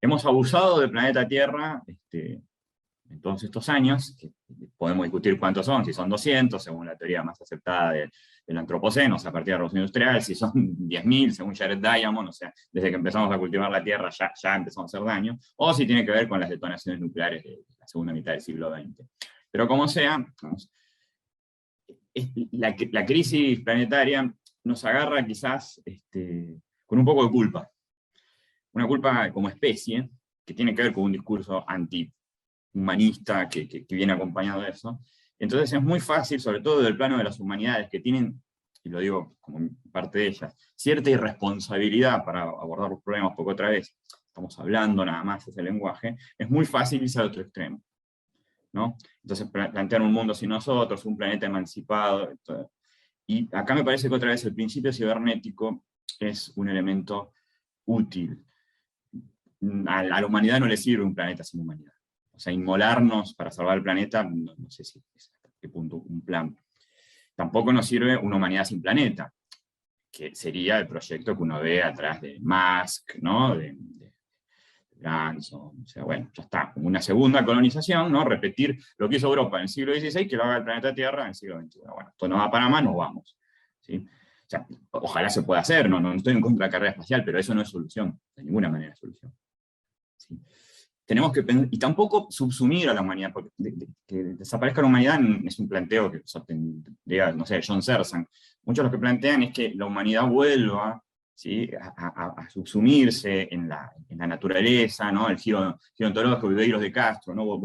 Hemos abusado del planeta Tierra en todos estos años, que podemos discutir cuántos son, si son 200, según la teoría más aceptada del antropoceno, o sea, a partir de la revolución industrial, si son 10.000, según Jared Diamond, o sea, desde que empezamos a cultivar la Tierra ya empezamos a hacer daño, o si tiene que ver con las detonaciones nucleares de la segunda mitad del siglo XX. Pero como sea, vamos, la crisis planetaria nos agarra quizás con un poco de culpa. Una culpa como especie, que tiene que ver con un discurso antihumanista que viene acompañado de eso. Entonces es muy fácil, sobre todo del plano de las humanidades, que tienen, y lo digo como parte de ellas, cierta irresponsabilidad para abordar los problemas, porque otra vez estamos hablando nada más ese lenguaje, es muy fácil irse al otro extremo, ¿no? Entonces plantear un mundo sin nosotros, un planeta emancipado, y acá me parece que otra vez el principio cibernético es un elemento útil. A la humanidad no le sirve un planeta sin humanidad. O sea, inmolarnos para salvar el planeta, no sé si es hasta qué punto un plan. Tampoco nos sirve una humanidad sin planeta, que sería el proyecto que uno ve atrás de Musk, ¿no? de Branson, o sea, bueno, ya está, como una segunda colonización, ¿no? Repetir lo que hizo Europa en el siglo XVI, que lo haga el planeta Tierra en el siglo XXI. Bueno, esto no va para más, nos vamos. ¿Sí? O sea, ojalá se pueda hacer, no estoy en contra de la carrera espacial, pero eso no es solución, de ninguna manera es solución. ¿Sí? Tenemos que y tampoco subsumir a la humanidad, porque que desaparezca la humanidad es un planteo que tendría, no sé, John Searson. Muchos de los que plantean es que la humanidad vuelva, ¿sí? a subsumirse en la naturaleza, ¿no? El giro ontológico de Higos de Castro, ¿no?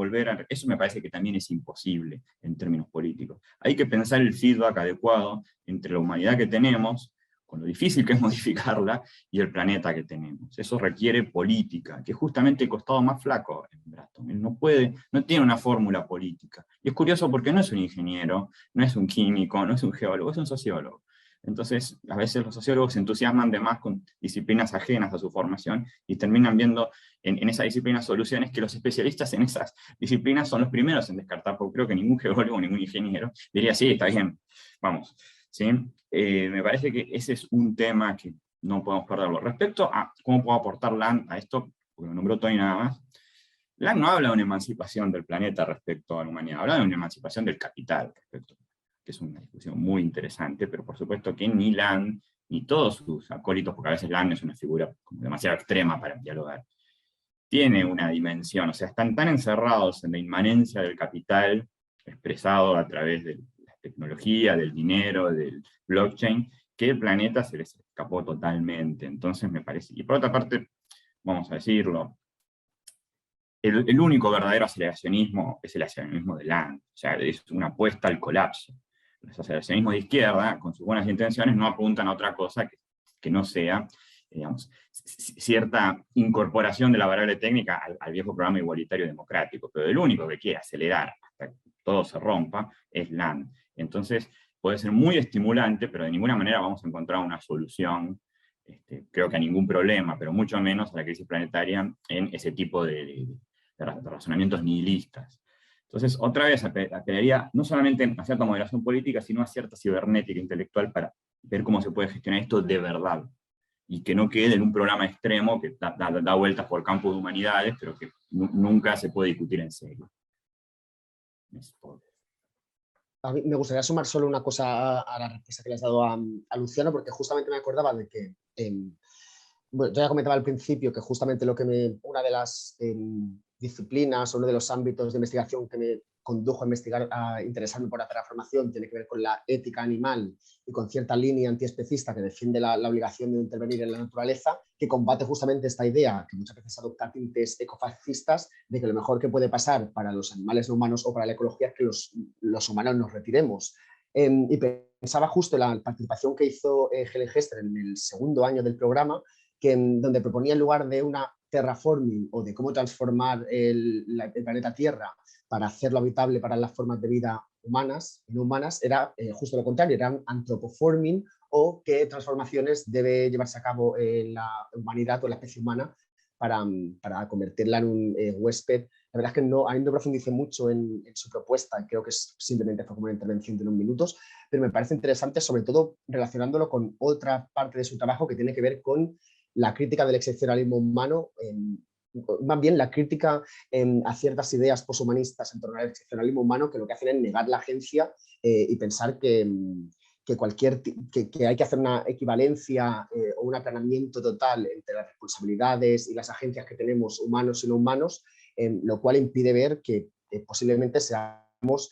Eso me parece que también es imposible en términos políticos. Hay que pensar el feedback adecuado entre la humanidad que tenemos, con lo difícil que es modificarla, y el planeta que tenemos. Eso requiere política, que es justamente el costado más flaco en Bratton. Él no tiene una fórmula política. Y es curioso porque no es un ingeniero, no es un químico, no es un geólogo, es un sociólogo. Entonces, a veces los sociólogos se entusiasman de más con disciplinas ajenas a su formación y terminan viendo en esas disciplinas soluciones que los especialistas en esas disciplinas son los primeros en descartar, porque creo que ningún geólogo, ningún ingeniero diría, sí, está bien, vamos. ¿Sí? Me parece que ese es un tema que no podemos perderlo. Respecto a cómo puedo aportar Land a esto, porque lo nombró Tony nada más, Land no habla de una emancipación del planeta respecto a la humanidad, habla de una emancipación del capital respecto, que es una discusión muy interesante, pero por supuesto que ni Land, ni todos sus acólitos, porque a veces Land es una figura como demasiado extrema para dialogar, tiene una dimensión, o sea, están tan encerrados en la inmanencia del capital, expresado a través de la tecnología, del dinero, del blockchain, que el planeta se les escapó totalmente. Entonces me parece, y por otra parte, vamos a decirlo. El único verdadero aceleracionismo es el aceleracionismo de Land, o sea, es una apuesta al colapso. Los aceleracionismos de izquierda, con sus buenas intenciones, no apuntan a otra cosa que no sea, digamos, cierta incorporación de la variable técnica al viejo programa igualitario democrático, pero el único que quiere acelerar hasta que todo se rompa es Land. Entonces, puede ser muy estimulante, pero de ninguna manera vamos a encontrar una solución, creo que a ningún problema, pero mucho menos a la crisis planetaria en ese tipo de razonamientos nihilistas. Entonces, otra vez apelaría no solamente a cierta moderación política, sino a cierta cibernética intelectual para ver cómo se puede gestionar esto de verdad, y que no quede en un programa extremo que da vueltas por campos de humanidades, pero que nunca se puede discutir en serio. A mí me gustaría sumar solo una cosa a la respuesta que le has dado a Luciano, porque justamente me acordaba de que, bueno, yo ya comentaba al principio que justamente una de las disciplinas, uno de los ámbitos de investigación que me condujo a investigar, a interesarme por la terraformación, tiene que ver con la ética animal y con cierta línea antiespecista que defiende la obligación de intervenir en la naturaleza, que combate justamente esta idea, que muchas veces adopta tintes ecofascistas, de que lo mejor que puede pasar para los animales no humanos o para la ecología es que los humanos nos retiremos. Y pensaba justo en la participación que hizo Helen Hester en el segundo año del programa, donde proponía, en lugar de una terraforming o de cómo transformar el planeta Tierra para hacerlo habitable para las formas de vida humanas y no humanas, era justo lo contrario, eran anthropoforming, o qué transformaciones debe llevarse a cabo la humanidad o la especie humana para convertirla en un huésped. La verdad es que a mí no profundicé mucho en su propuesta, creo que simplemente fue como una intervención de unos minutos, pero me parece interesante, sobre todo relacionándolo con otra parte de su trabajo que tiene que ver con la crítica del excepcionalismo humano, más bien la crítica a ciertas ideas poshumanistas en torno al excepcionalismo humano, que lo que hacen es negar la agencia y pensar que hay que hacer una equivalencia o un aplanamiento total entre las responsabilidades y las agencias que tenemos, humanos y no humanos, lo cual impide ver que posiblemente seamos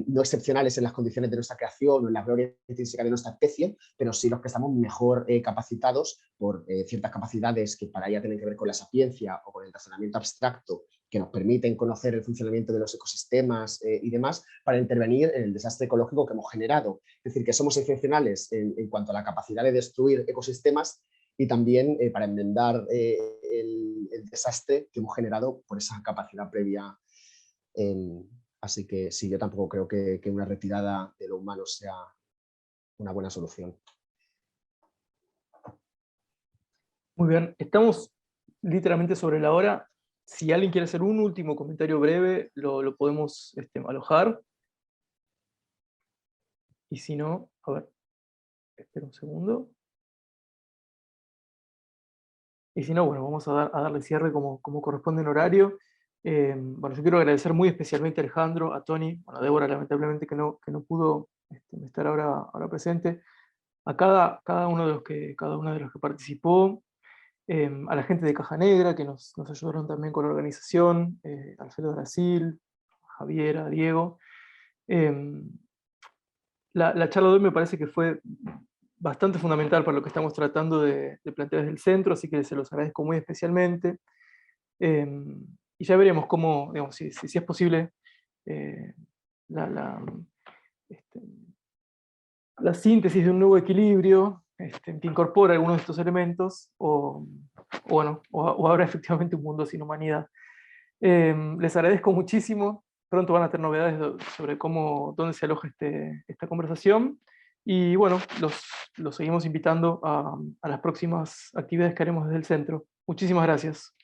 no excepcionales en las condiciones de nuestra creación o en la gloria intrínseca de nuestra especie, pero sí los que estamos mejor capacitados por ciertas capacidades que para ella tienen que ver con la sapiencia o con el razonamiento abstracto, que nos permiten conocer el funcionamiento de los ecosistemas y demás, para intervenir en el desastre ecológico que hemos generado. Es decir, que somos excepcionales en cuanto a la capacidad de destruir ecosistemas, y también para enmendar el desastre que hemos generado por esa capacidad previa. Así que sí, yo tampoco creo que una retirada de lo humano sea una buena solución. Muy bien, estamos literalmente sobre la hora. Si alguien quiere hacer un último comentario breve, lo podemos alojar. Y si no, a ver, espera un segundo. Y si no, bueno, vamos a darle cierre como corresponde en horario. Bueno, yo quiero agradecer muy especialmente a Alejandro, a Tony, bueno, a Débora lamentablemente que no pudo estar ahora presente, a cada uno de los que participó, a la gente de Caja Negra que nos ayudaron también con la organización, Alfredo Brasil, a Javier, a Diego. La charla de hoy me parece que fue bastante fundamental para lo que estamos tratando de plantear desde el centro, así que se los agradezco muy especialmente. Y ya veremos cómo, digamos, si es posible la síntesis de un nuevo equilibrio que incorpora algunos de estos elementos, o habrá efectivamente un mundo sin humanidad. Les agradezco muchísimo. Pronto van a tener novedades sobre dónde se aloja esta conversación. Y bueno, los seguimos invitando a las próximas actividades que haremos desde el centro. Muchísimas gracias.